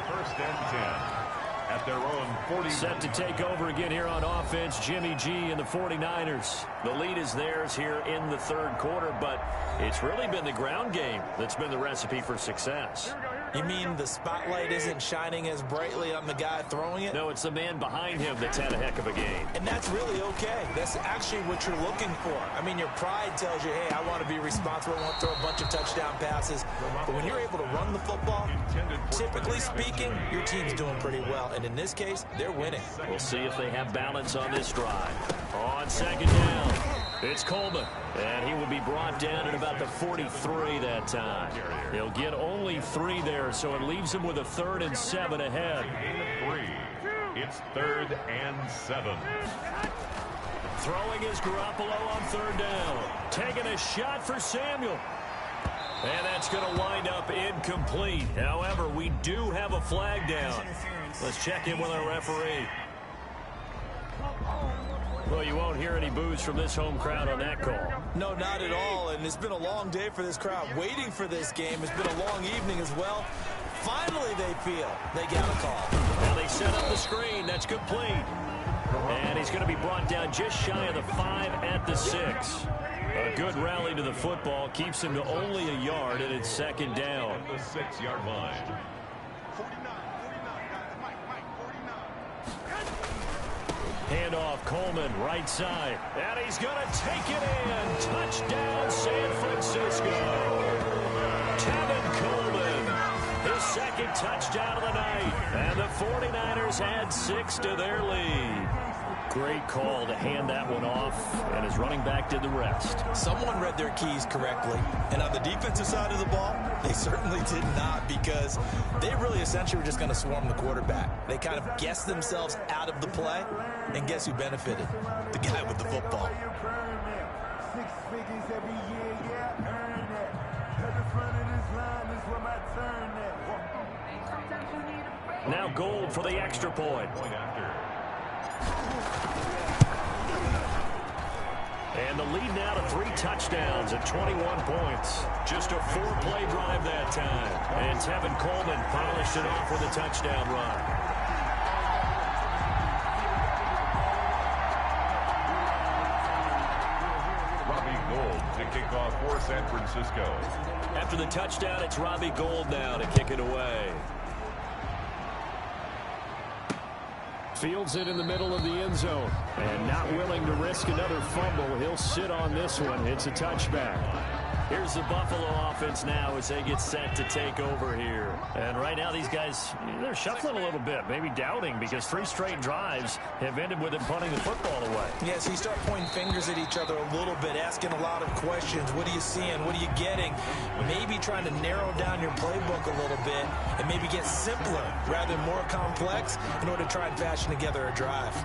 S1: 1st and 10. At their own 40.
S2: Set to take over again here on offense, Jimmy G and the 49ers. The lead is theirs here in the third quarter, but it's really been the ground game that's been the recipe for success.
S3: You mean the spotlight isn't shining as brightly on the guy throwing it?
S2: No, it's the man behind him that's had a heck of a game.
S3: And that's really okay. That's actually what you're looking for. I mean, your pride tells you, hey, I want to be responsible. I want to throw a bunch of touchdown passes. But when you're able to run the football, typically speaking, your team's doing pretty well. And in this case, they're winning.
S2: We'll see if they have balance on this drive. On 2nd down, it's Coleman. And he will be brought down at about the 43 that time. He'll get only 3 there, so it leaves him with a 3rd and 7 ahead.
S1: 3. It's 3rd and 7.
S2: Throwing is Garoppolo on 3rd down. Taking a shot for Samuel. And that's going to wind up incomplete. However, we do have a flag down. Let's check in with our referee. Well, you won't hear any boos from this home crowd on that call.
S3: No, not at all. And it's been a long day for this crowd waiting for this game. It's been a long evening as well. Finally, they feel they got a call.
S2: Now they set up the screen. That's complete. And he's going to be brought down just shy of the 5 at the 6. A good rally to the football keeps him to only a yard, and it's 2nd down.
S1: The 6-yard line.
S2: Handoff, Coleman, right side. And he's going to take it in. Touchdown, San Francisco. Tevin Coleman, his 2nd touchdown of the night. And the 49ers add 6 to their lead. Great call to hand that one off, and his running back did the rest.
S3: Someone read their keys correctly, and on the defensive side of the ball, they certainly did not, because they really essentially were just going to swarm the quarterback. They kind of guessed themselves out of the play, and guess who benefited? The guy with the football.
S4: Six figures every year, yeah, earn that. At the front of this line is where my turn at.
S2: Now Gold for the extra point. And the lead now to 3 touchdowns at 21 points. Just a 4-play drive that time. And Tevin Coleman polished it off with a touchdown run.
S1: Robbie Gould to kick off for San Francisco.
S2: After the touchdown, it's Robbie Gould now to kick it away. Fields it in the middle of the end zone. And not willing to risk another fumble. He'll sit on this one. It's a touchback. Here's the Buffalo offense now as they get set to take over here. And right now these guys, they're shuffling a little bit, maybe doubting, because 3 straight drives have ended with them punting the football away.
S3: Yeah, so you start pointing fingers at each other a little bit, asking a lot of questions. What are you seeing? What are you getting? Maybe trying to narrow down your playbook a little bit and maybe get simpler rather than more complex in order to try and fashion together a drive.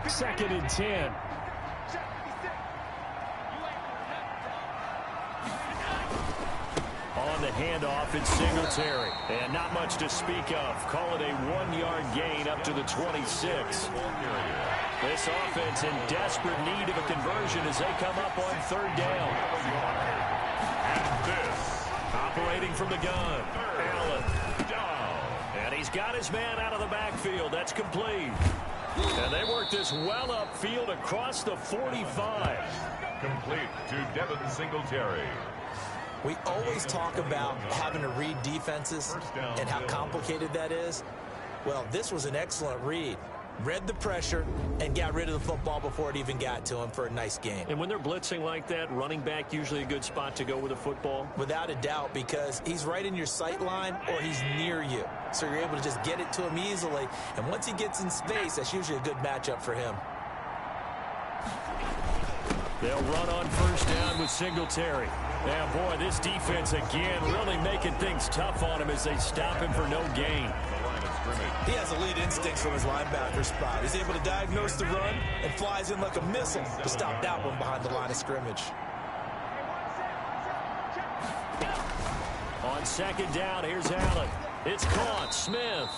S2: Second and 10. On the handoff, it's Singletary. And not much to speak of. Call it a 1-yard gain up to the 26. This offense in desperate need of a conversion as they come up on 3rd down.
S1: And this,
S2: Operating from the gun, Allen. And he's got his man out of the backfield. That's complete. And they work this well upfield across the 45.
S1: complete to Devin Singletary.
S3: We always talk about having to read defenses and how complicated that is. Well, this was an excellent read. Read the pressure and got rid of the football before it even got to him for a nice game.
S2: And when they're blitzing like that, running back usually a good spot to go with the football?
S3: Without a doubt, because he's right in your sight line or he's near you. So you're able to just get it to him easily. And once he gets in space, that's usually a good matchup for him.
S2: They'll run on first down with Singletary. Now, boy, this defense again really making things tough on him as they stop him for no gain.
S3: He has elite instincts from his linebacker spot. He's able to diagnose the run and flies in like a missile to stop that one behind the line of scrimmage.
S2: On second down, here's Allen. It's caught. Smith.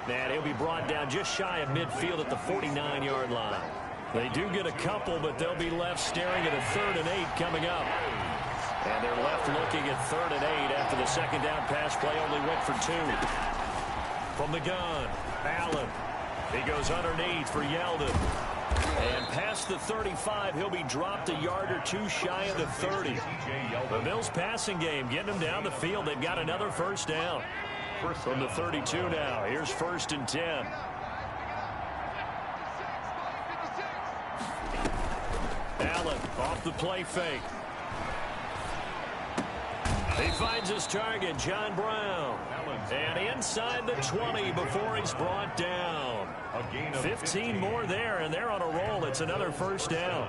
S2: And he'll be brought down just shy of midfield at the 49-yard line. They do get a couple, but they'll be left staring at a 3rd and 8 coming up. And they're left looking at 3rd and 8 after the second down pass play only went for 2. From the gun, Allen. He goes underneath for Yeldon. And past the 35, he'll be dropped a yard or 2 shy of the 30. The Bills passing game getting them down the field. They've got another first down. From the 32 now. Here's 1st and 10. Allen off the play fake. He finds his target, John Brown. And inside the 20 before he's brought down. 15 more there, and they're on a roll. It's another first down.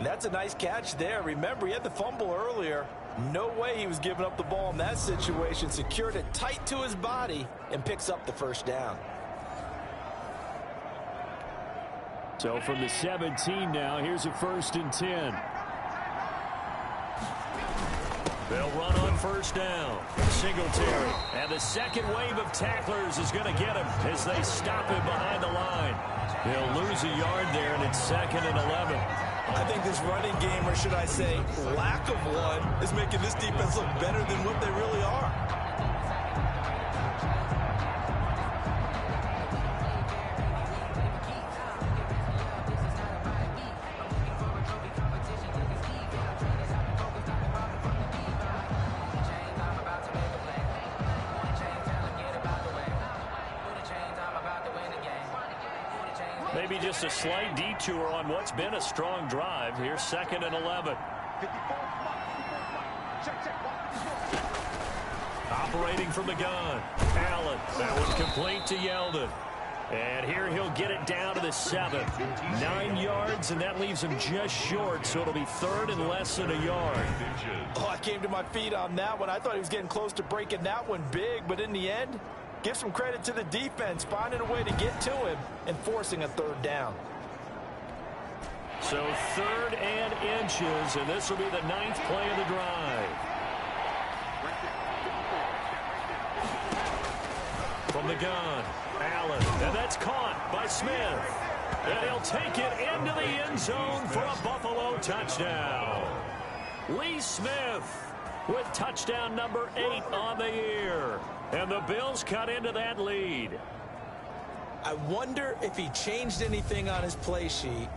S3: That's a nice catch there. Remember, he had the fumble earlier. No way he was giving up the ball in that situation. Secured it tight to his body and picks up the first down.
S2: So from the 17 now, here's a 1st and 10. They'll run on first down. Singletary. And the second wave of tacklers is going to get him as they stop him behind the line. He'll lose a yard there, and it's 2nd and 11.
S3: I think this running game, or should I say lack of one, is making this defense look better than what they really are.
S2: Maybe just a slight detour on what's been a strong drive. Here's 2nd and 11. Operating from the gun. Allen. That one complete to Yeldon. And here he'll get it down to the 7. 9 yards, and that leaves him just short, so it'll be third and less than a yard.
S3: Oh, I came to my feet on that one. I thought he was getting close to breaking that one big, but in the end, give some credit to the defense, finding a way to get to him and forcing a third down.
S2: So third and inches, and this will be the 9th play of the drive. From the gun, Allen, and that's caught by Smith. And he'll take it into the end zone for a Buffalo touchdown. Lee Smith with touchdown number 8 on the year. And the Bills cut into that lead.
S3: I wonder if he changed anything on his play sheet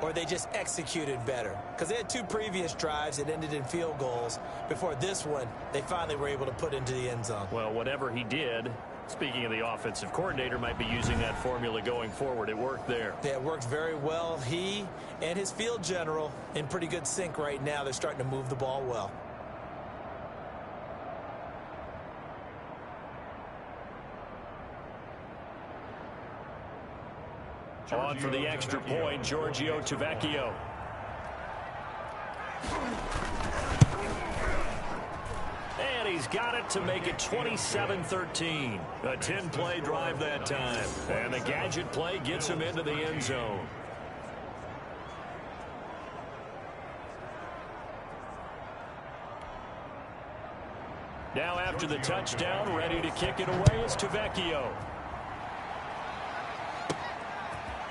S3: or they just executed better. Because they had 2 previous drives that ended in field goals. Before this one, they finally were able to put into the end zone.
S2: Well, whatever he did, speaking of the offensive coordinator, might be using that formula going forward. It worked there.
S3: Yeah, it worked very well. He and his field general in pretty good sync right now. They're starting to move the ball well.
S2: On for the extra point, Giorgio Tavecchio. And he's got it to make it 27-13. A 10-play drive that time. And the gadget play gets him into the end zone. Now after the touchdown, ready to kick it away is Tavecchio.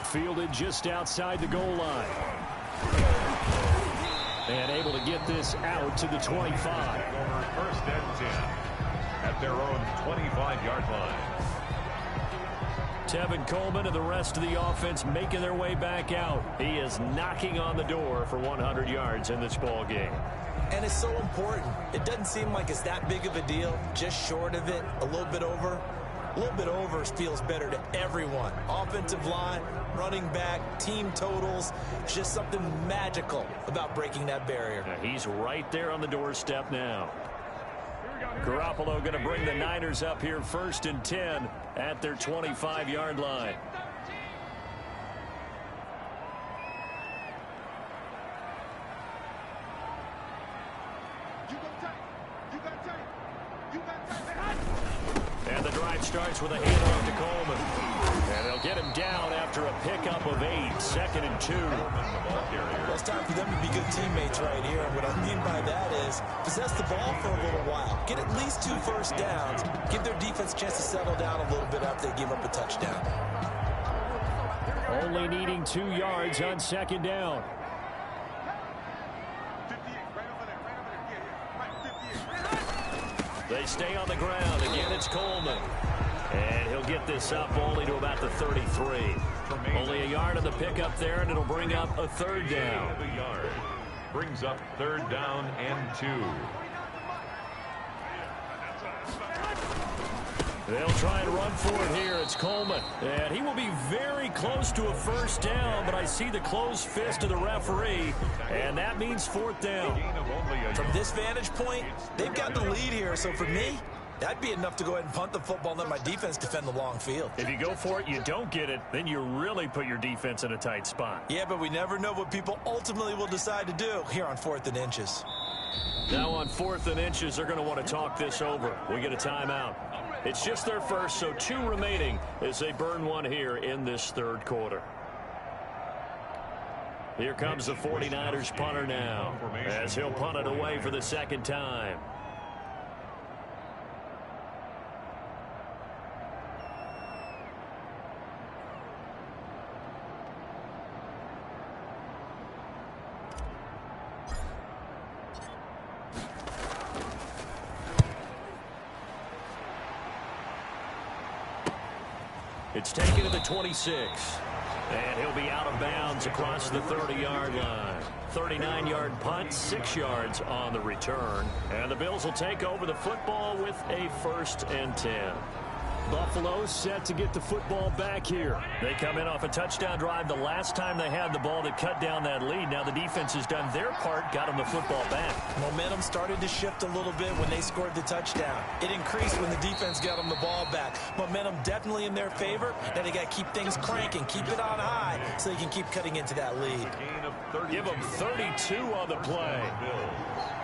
S2: Fielded just outside the goal line. And able to get this out to the 25.
S1: Over first and 10 at their own 25-yard line.
S2: Tevin Coleman and the rest of the offense making their way back out. He is knocking on the door for 100 yards in this ball game.
S3: And it's so important. It doesn't seem like it's that big of a deal. Just short of it, a little bit over. A little bit over feels better to everyone. Offensive line, running back, team totals. Just something magical about breaking that barrier.
S2: Now he's right there on the doorstep now. Garoppolo going to bring the Niners up here first and 10 at their 25-yard line. And the drive starts with a handoff to Coleman. And they'll get him down after a pickup of 8, second and 2.
S3: Well, it's time for them to be good teammates right here. And what I mean by that is possess the ball for a little while. Get at least 2 first downs. Give their defense a chance to settle down a little bit after they give up a touchdown.
S2: Only needing 2 yards on second down. They stay on the ground. Again, it's Coleman. And he'll get this up only to about the 33. Only a yard on the pickup there, and it'll bring up a third down.
S1: Brings up third down and 2.
S2: They'll try and run for it here. It's Coleman. And he will be very close to a first down, but I see the closed fist of the referee, and that means fourth down.
S3: From this vantage point, they've got the lead here. So for me, that'd be enough to go ahead and punt the football and let my defense defend the long field.
S2: If you go for it, you don't get it, then you really put your defense in a tight spot.
S3: Yeah, but we never know what people ultimately will decide to do here on 4th and inches.
S2: Now on 4th and inches, they're going to want to talk this over. We get a timeout. It's just their first, so 2 remaining as they burn one here in this third quarter. Here comes the 49ers punter now, as he'll punt it away for the second time. It's taken to the 26. And he'll be out of bounds across the 30-yard line. 39-yard punt, 6 yards on the return. And the Bills will take over the football with a 1st and 10. Buffalo set to get the football back here. They come in off a touchdown drive the last time they had the ball that cut down that lead. Now the defense has done their part, got them the football back.
S3: Momentum started to shift a little bit when they scored the touchdown. It increased when the defense got them the ball back. Momentum definitely in their favor. Now they got to keep things cranking, keep it on high so they can keep cutting into that lead.
S2: Give them 32 on the play.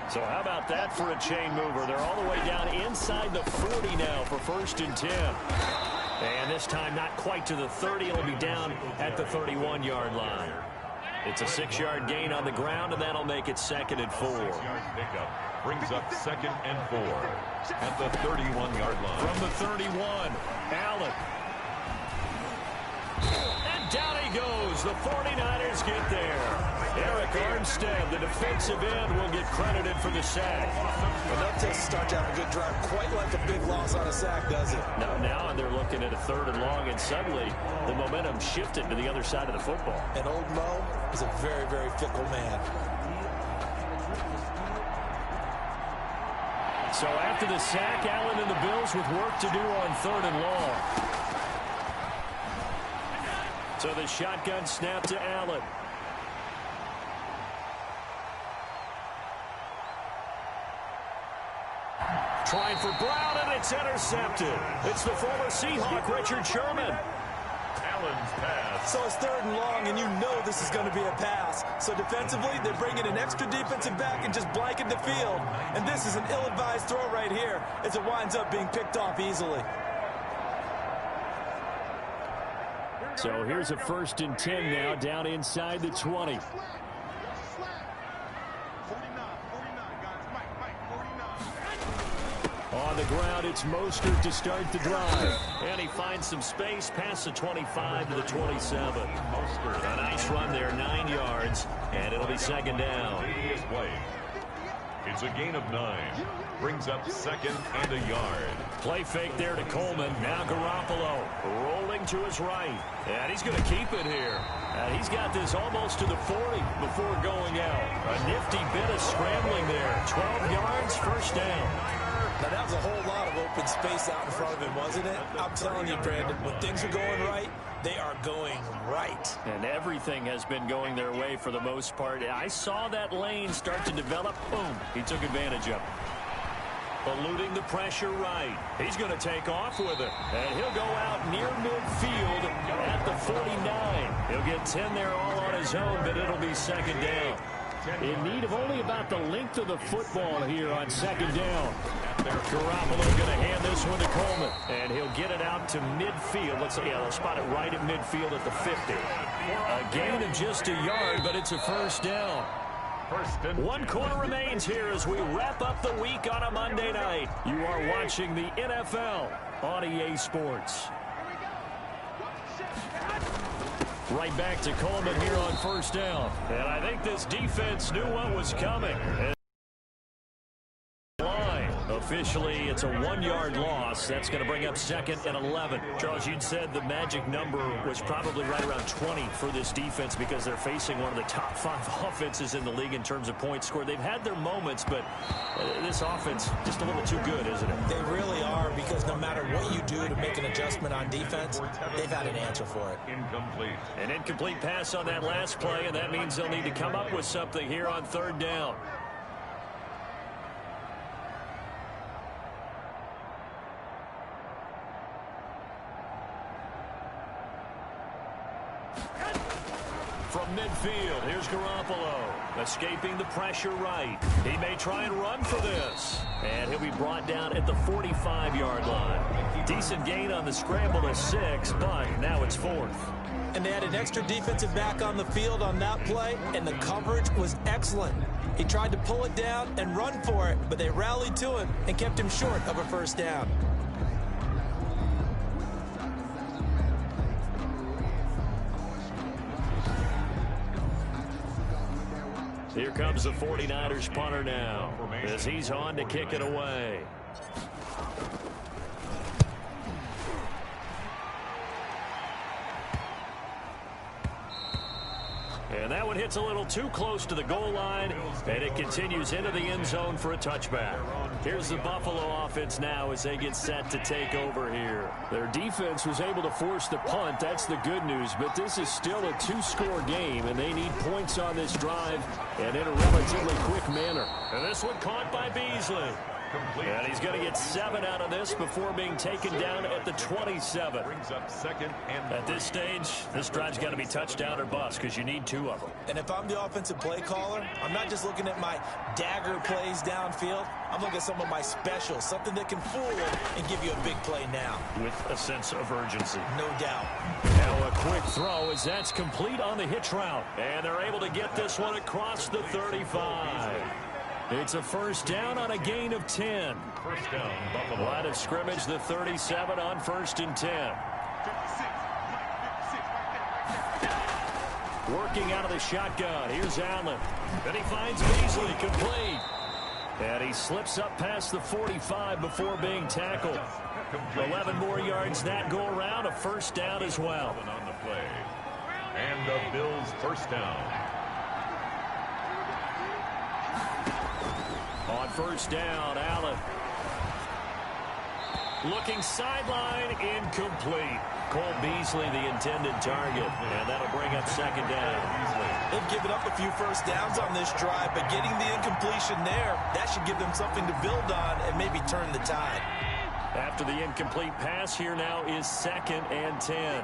S2: So how about that for a chain mover? They're all the way down inside the 40 now for 1st and 10. And this time not quite to the 30. It'll be down at the 31-yard line. It's a 6-yard gain on the ground, and that'll make it 2nd and 4.
S1: Pickup brings up 2nd and 4 at the 31-yard line.
S2: From the 31, Allen. And down he goes. The 49ers get there. Eric Armstead, the defensive end, will get credited for the sack.
S3: Well, that takes start to have a good drive, quite like a big loss on a sack, does it?
S2: Now they're looking at a 3rd and long, and suddenly the momentum shifted to the other side of the football.
S3: And old Mo is a very, very fickle man.
S2: So after the sack, Allen and the Bills with work to do on 3rd and long. So the shotgun snap to Allen. Trying for Brown, and it's intercepted. It's the former Seahawk, Richard Sherman.
S1: Allen's pass.
S3: So it's 3rd and long, and you know this is going to be a pass. So defensively, they bring in an extra defensive back and just blanket the field. And this is an ill-advised throw right here as it winds up being picked off easily.
S2: So here's a 1st and 10 now, down inside the 20. On the ground, it's Mostert to start the drive. And he finds some space past the 25 to the 27. Mostert, a nice run there, 9 yards, and it'll be 2nd down.
S1: It's a gain of 9. Brings up 2nd and a yard.
S2: Play fake there to Coleman. Now Garoppolo rolling to his right. And he's going to keep it here. And he's got this almost to the 40 before going out. A nifty bit of scrambling there. 12 yards, 1st down.
S3: Now, that was a whole lot of open space out in front of him, wasn't it? I'm telling you, Brandon, when things are going right, they are going right.
S2: And everything has been going their way for the most part. I saw that lane start to develop. Boom. He took advantage of it. Eluding the pressure right. He's going to take off with it. And he'll go out near midfield at the 49. He'll get 10 there all on his own, but it'll be 2nd down. In need of only about the length of the football here on 2nd down. Garoppolo going to hand this one to Coleman. And he'll get it out to midfield. They'll spot it right at midfield at the 50. A gain of just a yard, but it's a 1st down. 1 quarter remains here as we wrap up the week on a Monday night. You are watching the NFL on EA Sports. Right back to Coleman here on 1st down. And I think this defense knew what was coming. Officially, it's a 1-yard loss. That's going to bring up 2nd and 11. Charles, you'd said the magic number was probably right around 20 for this defense because they're facing one of the top 5 offenses in the league in terms of points scored. They've had their moments, but this offense just a little too good, isn't it?
S3: They really are, because no matter what you do to make an adjustment on defense, they've had an answer for it.
S1: Incomplete.
S2: An incomplete pass on that last play, and that means they'll need to come up with something here on 3rd down. From midfield, here's Garoppolo, escaping the pressure right. He may try and run for this. And he'll be brought down at the 45-yard line. Decent gain on the scramble to 6, but now it's 4th.
S3: And they had an extra defensive back on the field on that play, and the coverage was excellent. He tried to pull it down and run for it, but they rallied to him and kept him short of a 1st down.
S2: Here comes the 49ers punter now as he's on to kick it away. And that one hits a little too close to the goal line, and it continues into the end zone for a touchback. Here's the Buffalo offense now as they get set to take over here. Their defense was able to force the punt. That's the good news. But this is still a two-score game, and they need points on this drive and in a relatively quick manner. And this one caught by Beasley. And he's going to get 7 out of this before being taken down at the 27.
S1: Brings up second and
S2: At this stage, this drive's got to be touchdown or bust because you need 2 of them.
S3: And if I'm the offensive play caller, I'm not just looking at my dagger plays downfield. I'm looking at some of my specials, something that can fool them and give you a big play now.
S2: With a sense of urgency.
S3: No doubt.
S2: Now a quick throw as that's complete on the hitch route. And they're able to get this one across the 35. It's a first down on a gain of 10.
S1: first down, Buffalo.
S2: Line of scrimmage, the 37 on 1st and 10. Working out of the shotgun. Here's Allen. And he finds Beasley complete. And he slips up past the 45 before being tackled. 11 more yards that go around. A first down as well.
S1: On the play. And the Bills' first down.
S2: On first down, Allen. Looking sideline, incomplete. Cole Beasley, the intended target. And that'll bring up second down.
S3: They've given up a few first downs on this drive, but getting the incompletion there, that should give them something to build on and maybe turn the tide.
S2: After the incomplete pass, here now is 2nd and 10.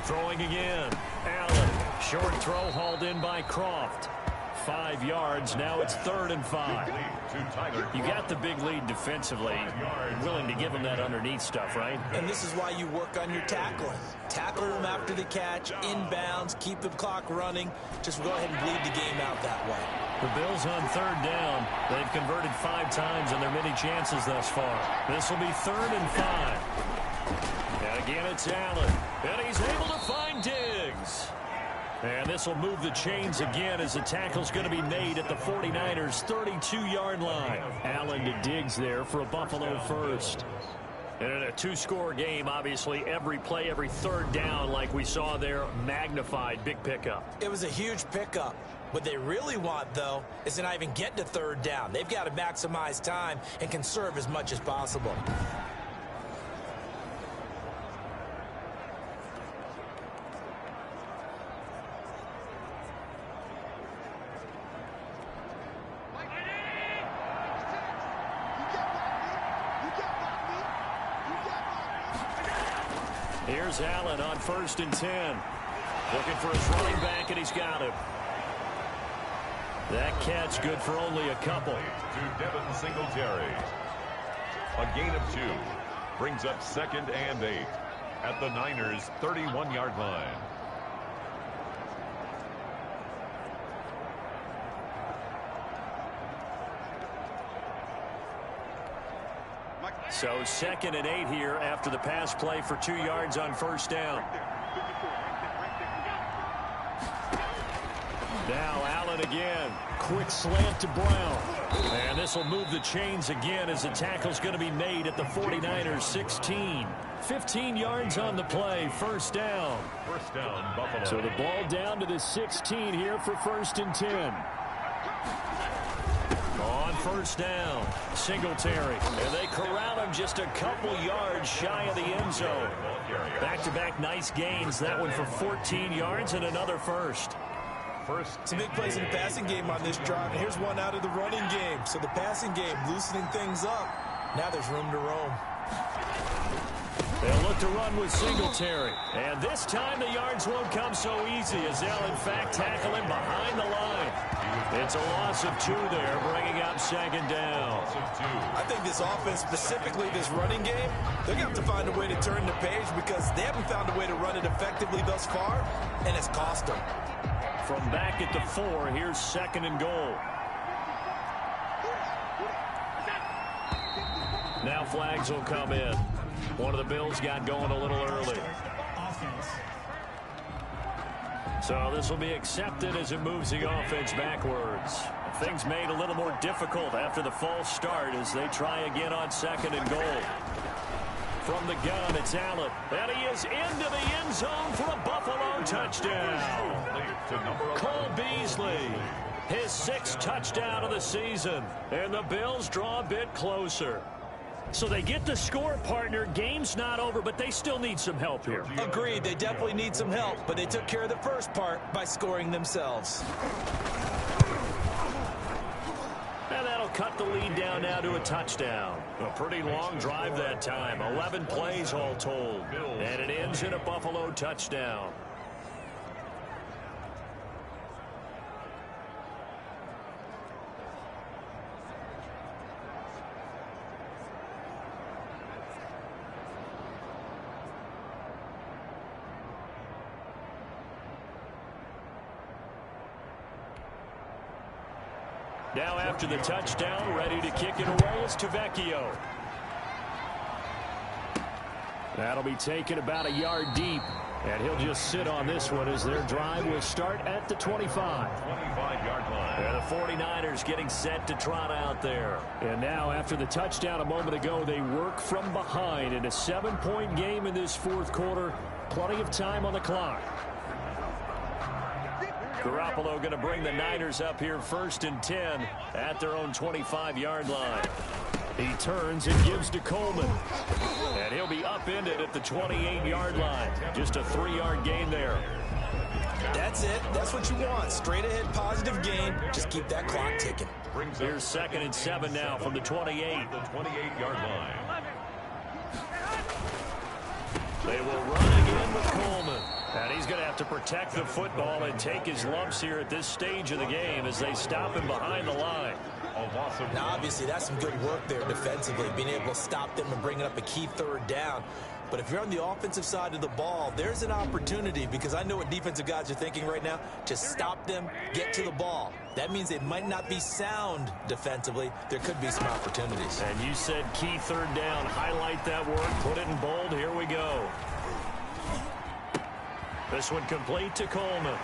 S2: Throwing again. Allen. Short throw hauled in by Croft. 5 yards. Now it's 3rd and 5. You got the big lead defensively. You're willing to give them that underneath stuff, right?
S3: And this is why you work on your tackling. Tackle them after the catch, inbounds, keep the clock running. Just go ahead and bleed the game out that way.
S2: The Bills on 3rd down. They've converted 5 times on their many chances thus far. This will be 3rd and 5. And again, it's Allen. And he's able to find Diggs. And this will move the chains again as the tackle's going to be made at the 49ers' 32-yard line. Allen to Diggs there for a Buffalo first. And in a 2-score game, obviously, every play, every 3rd down, like we saw there, magnified. Big pickup.
S3: It was a huge pickup. What they really want, though, is to not even get to 3rd down. They've got to maximize time and conserve as much as possible.
S2: Here's Allen on 1st and 10. Looking for his running back, and he's got him. That catch good for only a couple.
S1: To Devin Singletary. A gain of 2. Brings up 2nd and 8. At the Niners' 31-yard line.
S2: So 2nd and 8 here after the pass play for 2 yards on 1st down. Now Allen again. Quick slant to Brown. And this will move the chains again as the tackle's going to be made at the 49ers' 16. 15 yards on the play. First down.
S1: First down, Buffalo.
S2: So the ball down to the 16 here for 1st and 10. On 1st down, Singletary. And they corral him just a couple yards shy of the end zone. Back-to-back nice gains. That one for 14 yards and another first.
S3: Some big plays in the passing game on this drive. And here's one out of the running game. So the passing game loosening things up. Now there's room to roam.
S2: They'll look to run with Singletary. And this time the yards won't come so easy as they'll, in fact, tackle him behind the line. It's a loss of 2 there, bringing up 2nd down.
S3: I think this offense, specifically this running game, they're going to have to find a way to turn the page because they haven't found a way to run it effectively thus far, and it's cost them.
S2: From back at the 4, here's 2nd and goal. Now flags will come in. One of the Bills got going a little early. So this will be accepted as it moves the offense backwards. Things made a little more difficult after the false start as they try again on 2nd and goal. From the gun, it's Allen. And he is into the end zone for a Buffalo touchdown. Cole Beasley. His 6th touchdown of the season. And the Bills draw a bit closer. So they get the score, partner. Game's not over, but they still need some help here.
S3: Agreed. They definitely need some help, but they took care of the first part by scoring themselves.
S2: And that'll cut the lead down now to a touchdown. A pretty long drive that time. 11 plays all told. And it ends in a Buffalo touchdown. Now after the touchdown, ready to kick it away is Tavecchio. That'll be taken about a yard deep. And he'll just sit on this one as their drive will start at the 25.
S1: 25-yard line.
S2: And the 49ers getting set to trot out there. And now after the touchdown a moment ago, they work from behind in a 7-point game in this fourth quarter. Plenty of time on the clock. Garoppolo going to bring the Niners up here 1st and 10 at their own 25-yard line. He turns and gives to Coleman. And he'll be upended at the 28-yard line. Just a 3-yard gain there.
S3: That's it. That's what you want. Straight ahead positive gain. Just keep that clock ticking.
S2: Here's 2nd and 7 now from the 28.
S1: The 28-yard line.
S2: They will run again with Coleman. And he's going to have to protect the football and take his lumps here at this stage of the game as they stop him behind the line.
S3: Now, obviously, that's some good work there defensively, being able to stop them and bringing up a key 3rd down. But if you're on the offensive side of the ball, there's an opportunity, because I know what defensive guys are thinking right now. Just stop them, get to the ball. That means they might not be sound defensively. There could be some opportunities.
S2: And you said key 3rd down. Highlight that work. Put it in bold. Here we go. This one complete to Coleman.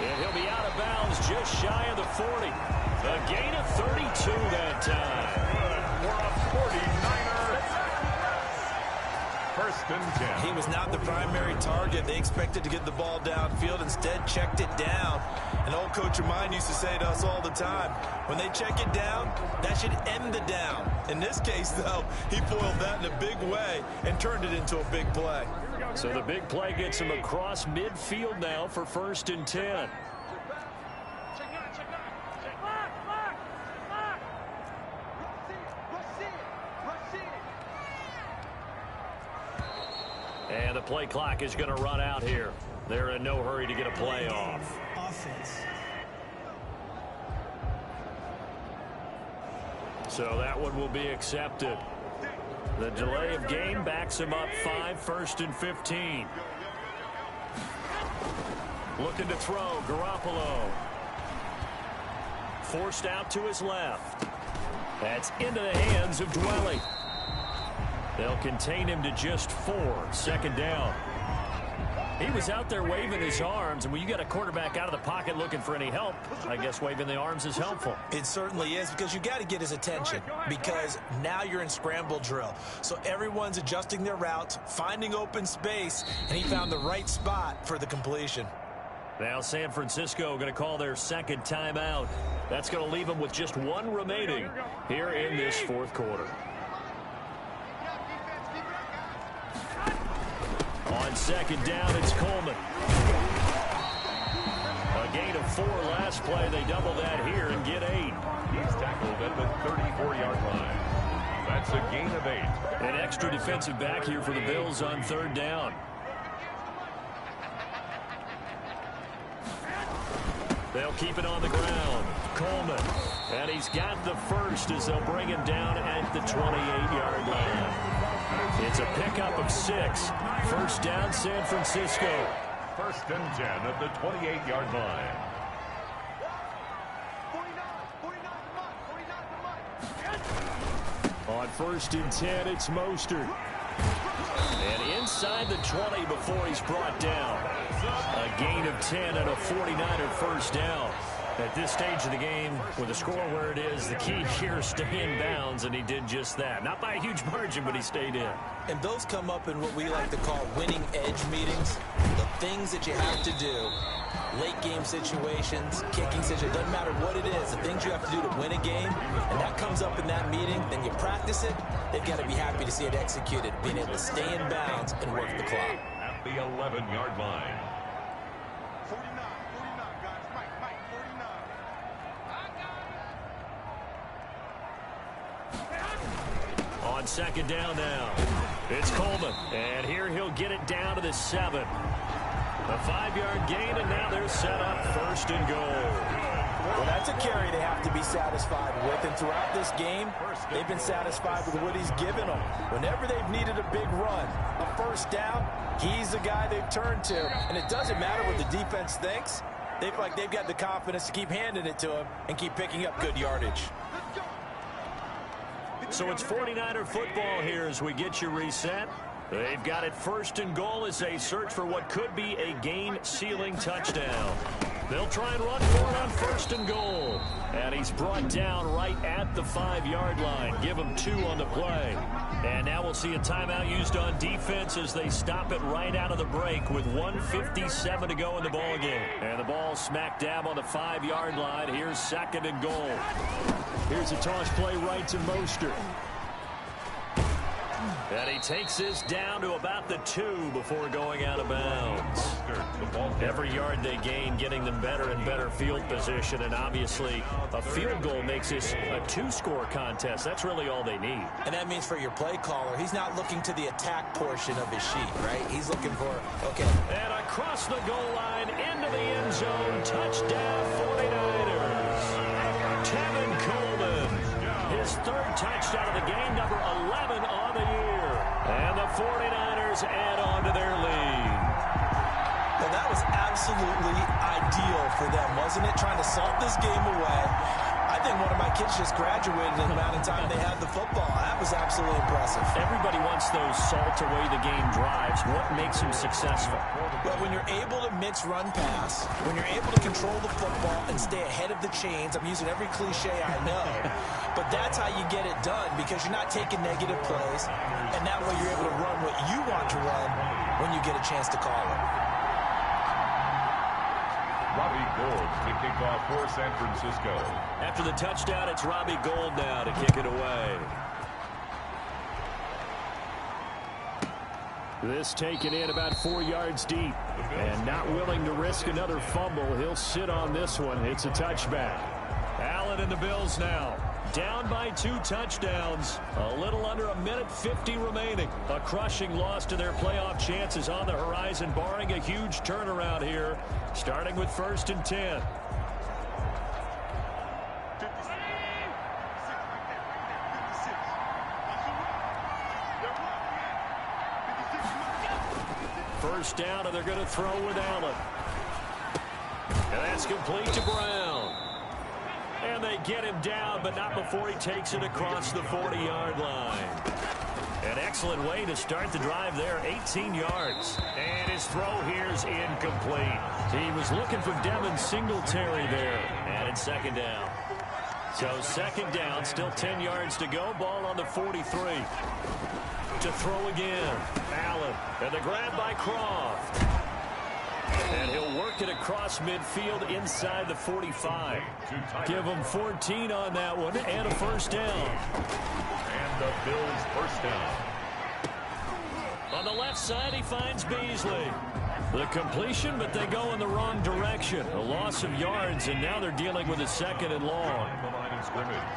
S2: And he'll be out of bounds just shy of the 40. A gain of 32 that time.
S1: For a 49er. 1st and 10.
S3: He was not the primary target. They expected to get the ball downfield. Instead, checked it down. An old coach of mine used to say to us all the time, when they check it down, that should end the down. In this case, though, he foiled that in a big way and turned it into a big play.
S2: So the big play gets him across midfield now for 1st and 10. And the play clock is going to run out here. They're in no hurry to get a play off.
S5: Offense.
S2: So that one will be accepted. The delay of game backs him up 5, 1st and 15. Looking to throw, Garoppolo. Forced out to his left. That's into the hands of Dwelly. They'll contain him to just 4. 2nd down. He was out there waving his arms, and when you got a quarterback out of the pocket looking for any help, I guess waving the arms is helpful.
S3: It certainly is, because you got to get his attention, because now you're in scramble drill. So everyone's adjusting their routes, finding open space, and he found the right spot for the completion.
S2: Now San Francisco going to call their 2nd timeout. That's going to leave them with just 1 remaining here in this 4th quarter. On 2nd down, it's Coleman. A gain of 4 last play. They double that here and get 8.
S1: He's tackled at the 34-yard line. That's a gain of 8.
S2: An extra defensive back here for the Bills on 3rd down. They'll keep it on the ground. Coleman. And he's got the first as they'll bring him down at the 28-yard line. It's a pickup of 6. 1st down, San Francisco.
S1: 1st and 10 at the 28-yard line.
S2: On 1st and 10, it's Mostert. And inside the 20 before he's brought down. A gain of 10 and a 49er 1st down. At this stage of the game, with the score where it is, the key here is stay in bounds, and he did just that. Not by a huge margin, but he stayed in.
S3: And those come up in what we like to call winning edge meetings. The things that you have to do, late game situations, kicking situations, doesn't matter what it is, the things you have to do to win a game, and that comes up in that meeting, then you practice it, they've got to be happy to see it executed, being able to stay in bounds and work the clock.
S1: At the 11-yard line.
S4: 49, guys. Mike, 49.
S2: On second down now, it's Coleman, and here he'll get it down to the 7. A 5-yard gain, and now they're set up first and goal.
S3: Well, that's a carry they have to be satisfied with, and throughout this game, they've been satisfied with what he's given them. Whenever they've needed a big run, a first down, he's the guy they've turned to. And it doesn't matter what the defense thinks. They feel like they've got the confidence to keep handing it to him and keep picking up good yardage.
S2: So it's 49er football here as we get you reset. They've got it first and goal as they search for what could be a game-sealing touchdown. They'll try and run for it on first and goal. And he's brought down right at the 5-yard line. Give him 2 on the play. And now we'll see a timeout used on defense as they stop it right out of the break with 1:57 to go in the ball game. And the ball smack dab on the 5-yard line. Here's second and goal. Here's a toss play right to Mostert. And he takes this down to about the 2 before going out of bounds. Every yard they gain, getting them better and better field position. And obviously, a field goal makes this a 2-score contest. That's really all they need.
S3: And that means for your play caller, he's not looking to the attack portion of his sheet, right? He's looking for, okay.
S2: And across the goal line, into the end zone, touchdown 49ers. Tevin Coleman, his 3rd touchdown of the game, number 11 on the year. And the 49ers add on to their lead.
S3: Well, that was absolutely ideal for them, wasn't it? Trying to salt this game away. I think one of my kids just graduated in the amount of time they had the football. That was absolutely impressive.
S2: Everybody wants those salt away the game drives. What makes them successful?
S3: Well, when you're able to mix run pass, when you're able to control the football and stay ahead of the chains, I'm using every cliche I know, but that's how you get it done because you're not taking negative plays, and that way you're able to run what you want to run when you get a chance to call it.
S1: Robbie Gould to kick off for San Francisco.
S2: After the touchdown, it's Robbie Gould now to kick it away. This taken in about 4 yards deep. And not willing to risk another fumble. He'll sit on this one. It's a touchback. Allen and the Bills now. Down by 2 touchdowns. A little under 1:50 remaining. A crushing loss to their playoff chances on the horizon, barring a huge turnaround here. Starting with 1st and 10. First down, and they're going to throw with Allen. And that's complete to Brown. And they get him down, but not before he takes it across the 40-yard line. An excellent way to start the drive there, 18 yards. And his throw here is incomplete. He was looking for Devin Singletary there. And it's second down. So second down, still 10 yards to go. Ball on the 43. To throw again. Allen. And the grab by Croft. And he'll work it across midfield inside the 45. Give him 14 on that one and a first down.
S1: And the Bills first down.
S2: On the left side, he finds Beasley. The completion, but they go in the wrong direction. A loss of yards, and now they're dealing with a 2nd and long.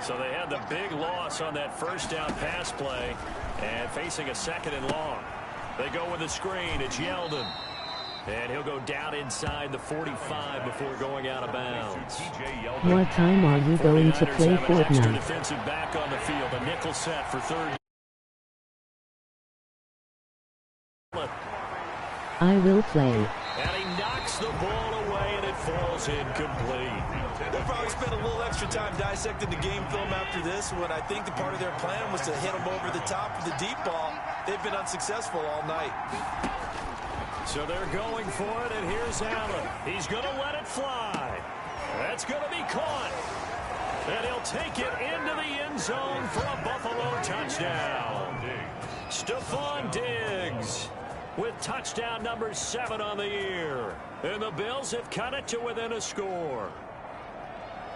S2: So they had the big loss on that first down pass play and facing a 2nd and long. They go with a screen. It's Yeldon. And he'll go down inside the 45 before going out of bounds.
S8: What time are you going to play Fortnite?
S2: Extra defensive back on the field. A nickel set for 3rd.
S8: I will play.
S2: And he knocks the ball away, and it falls incomplete.
S3: They'll probably spend a little extra time dissecting the game film after this one. I think the part of their plan was to hit them over the top of the deep ball. They've been unsuccessful all night.
S2: So they're going for it, and here's Allen. He's going to let it fly. That That's going to be caught. And he'll take it into the end zone for a Buffalo touchdown. Stephon Diggs with touchdown number 7 on the year. And the Bills have cut it to within a score.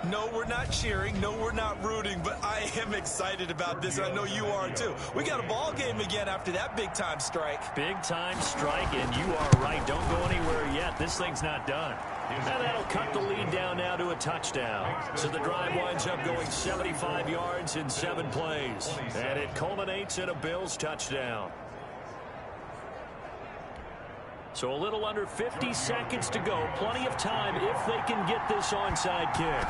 S3: No, we're not cheering. No, we're not rooting. But I am excited about this. I know you are, too. We got a ball game again after that big-time strike.
S2: Big-time strike, and you are right. Don't go anywhere yet. This thing's not done. And that'll cut the lead down now to a touchdown. So the drive winds up going 75 yards in 7 plays. And it culminates in a Bills touchdown. So a little under 50 seconds to go. Plenty of time if they can get this onside kick.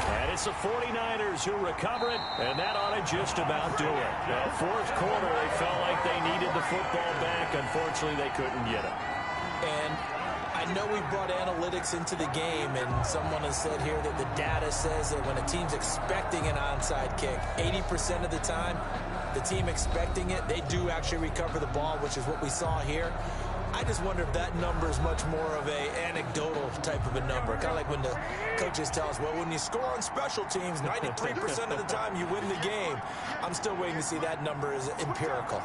S2: And it's the 49ers who recover it, and that ought to just about do it. Now, fourth quarter, they felt like they needed the football back. Unfortunately, they couldn't get it.
S3: And I know we brought analytics into the game, and someone has said here that the data says that when a team's expecting an onside kick, 80% of the time, the team expecting it, they do actually recover the ball, which is what we saw here. I just wonder if that number is much more of a anecdotal type of a number. Kind of like when the coaches tell us, well, when you score on special teams, 93% of the time you win the game. I'm still waiting to see that number is empirical.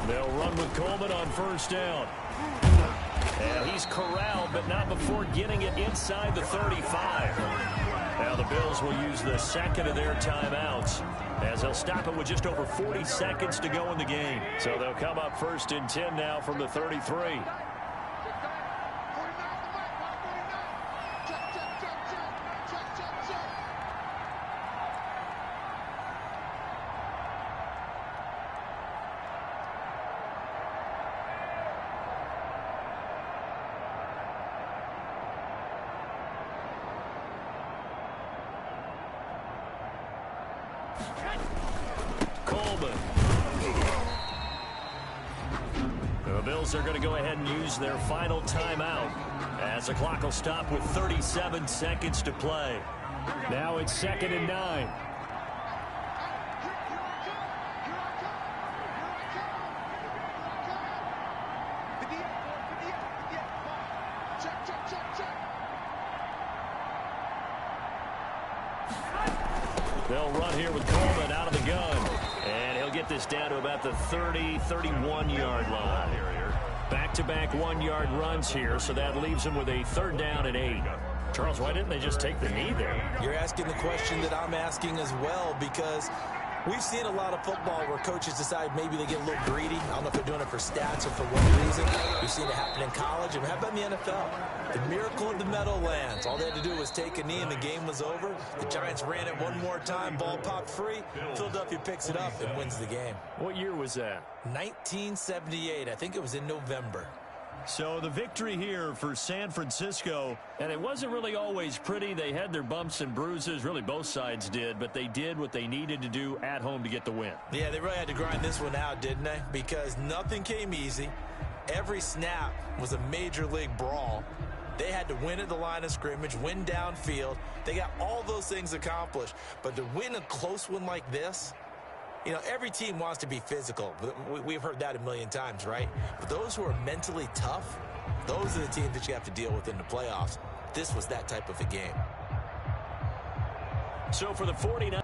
S2: They'll run with Coleman on first down. And he's corralled, but not before getting it inside the 35. Now the Bills will use the second of their timeouts as they'll stop it with just over 40 seconds to go in the game. So they'll come up first and 10 now from the 33. Coleman. The Bills are going to go ahead and use their final timeout as the clock will stop with 37 seconds to play. Now it's 2nd and 9. They'll run here with Coleman out of the gun. And he'll get this down to about the 30, 31-yard line. Back-to-back 1-yard runs here, so that leaves him with a 3rd down and 8. Charles, why didn't they just take the knee there?
S3: You're asking the question that I'm asking as well, because we've seen a lot of football where coaches decide maybe they get a little greedy. I don't know if they're doing it for stats or for one reason. We've seen it happen in college, and how about in the NFL? The miracle of the Meadowlands. All they had to do was take a knee, and the game was over. The Giants ran it one more time. Ball popped free. Philadelphia picks it up and wins the game.
S2: What year was that?
S3: 1978. I think it was in November.
S2: So the victory here for San Francisco, and it wasn't really always pretty. They had their bumps and bruises. Really, both sides did, but they did what they needed to do at home to get the win.
S3: Yeah, they really had to grind this one out, didn't they? Because nothing came easy. Every snap was a major league brawl. They had to win at the line of scrimmage, win downfield. They got all those things accomplished. But to win a close one like this, you know, every team wants to be physical. We've heard that a million times, right? But those who are mentally tough, those are the teams that you have to deal with in the playoffs. This was that type of a game.
S2: So for the 49ers.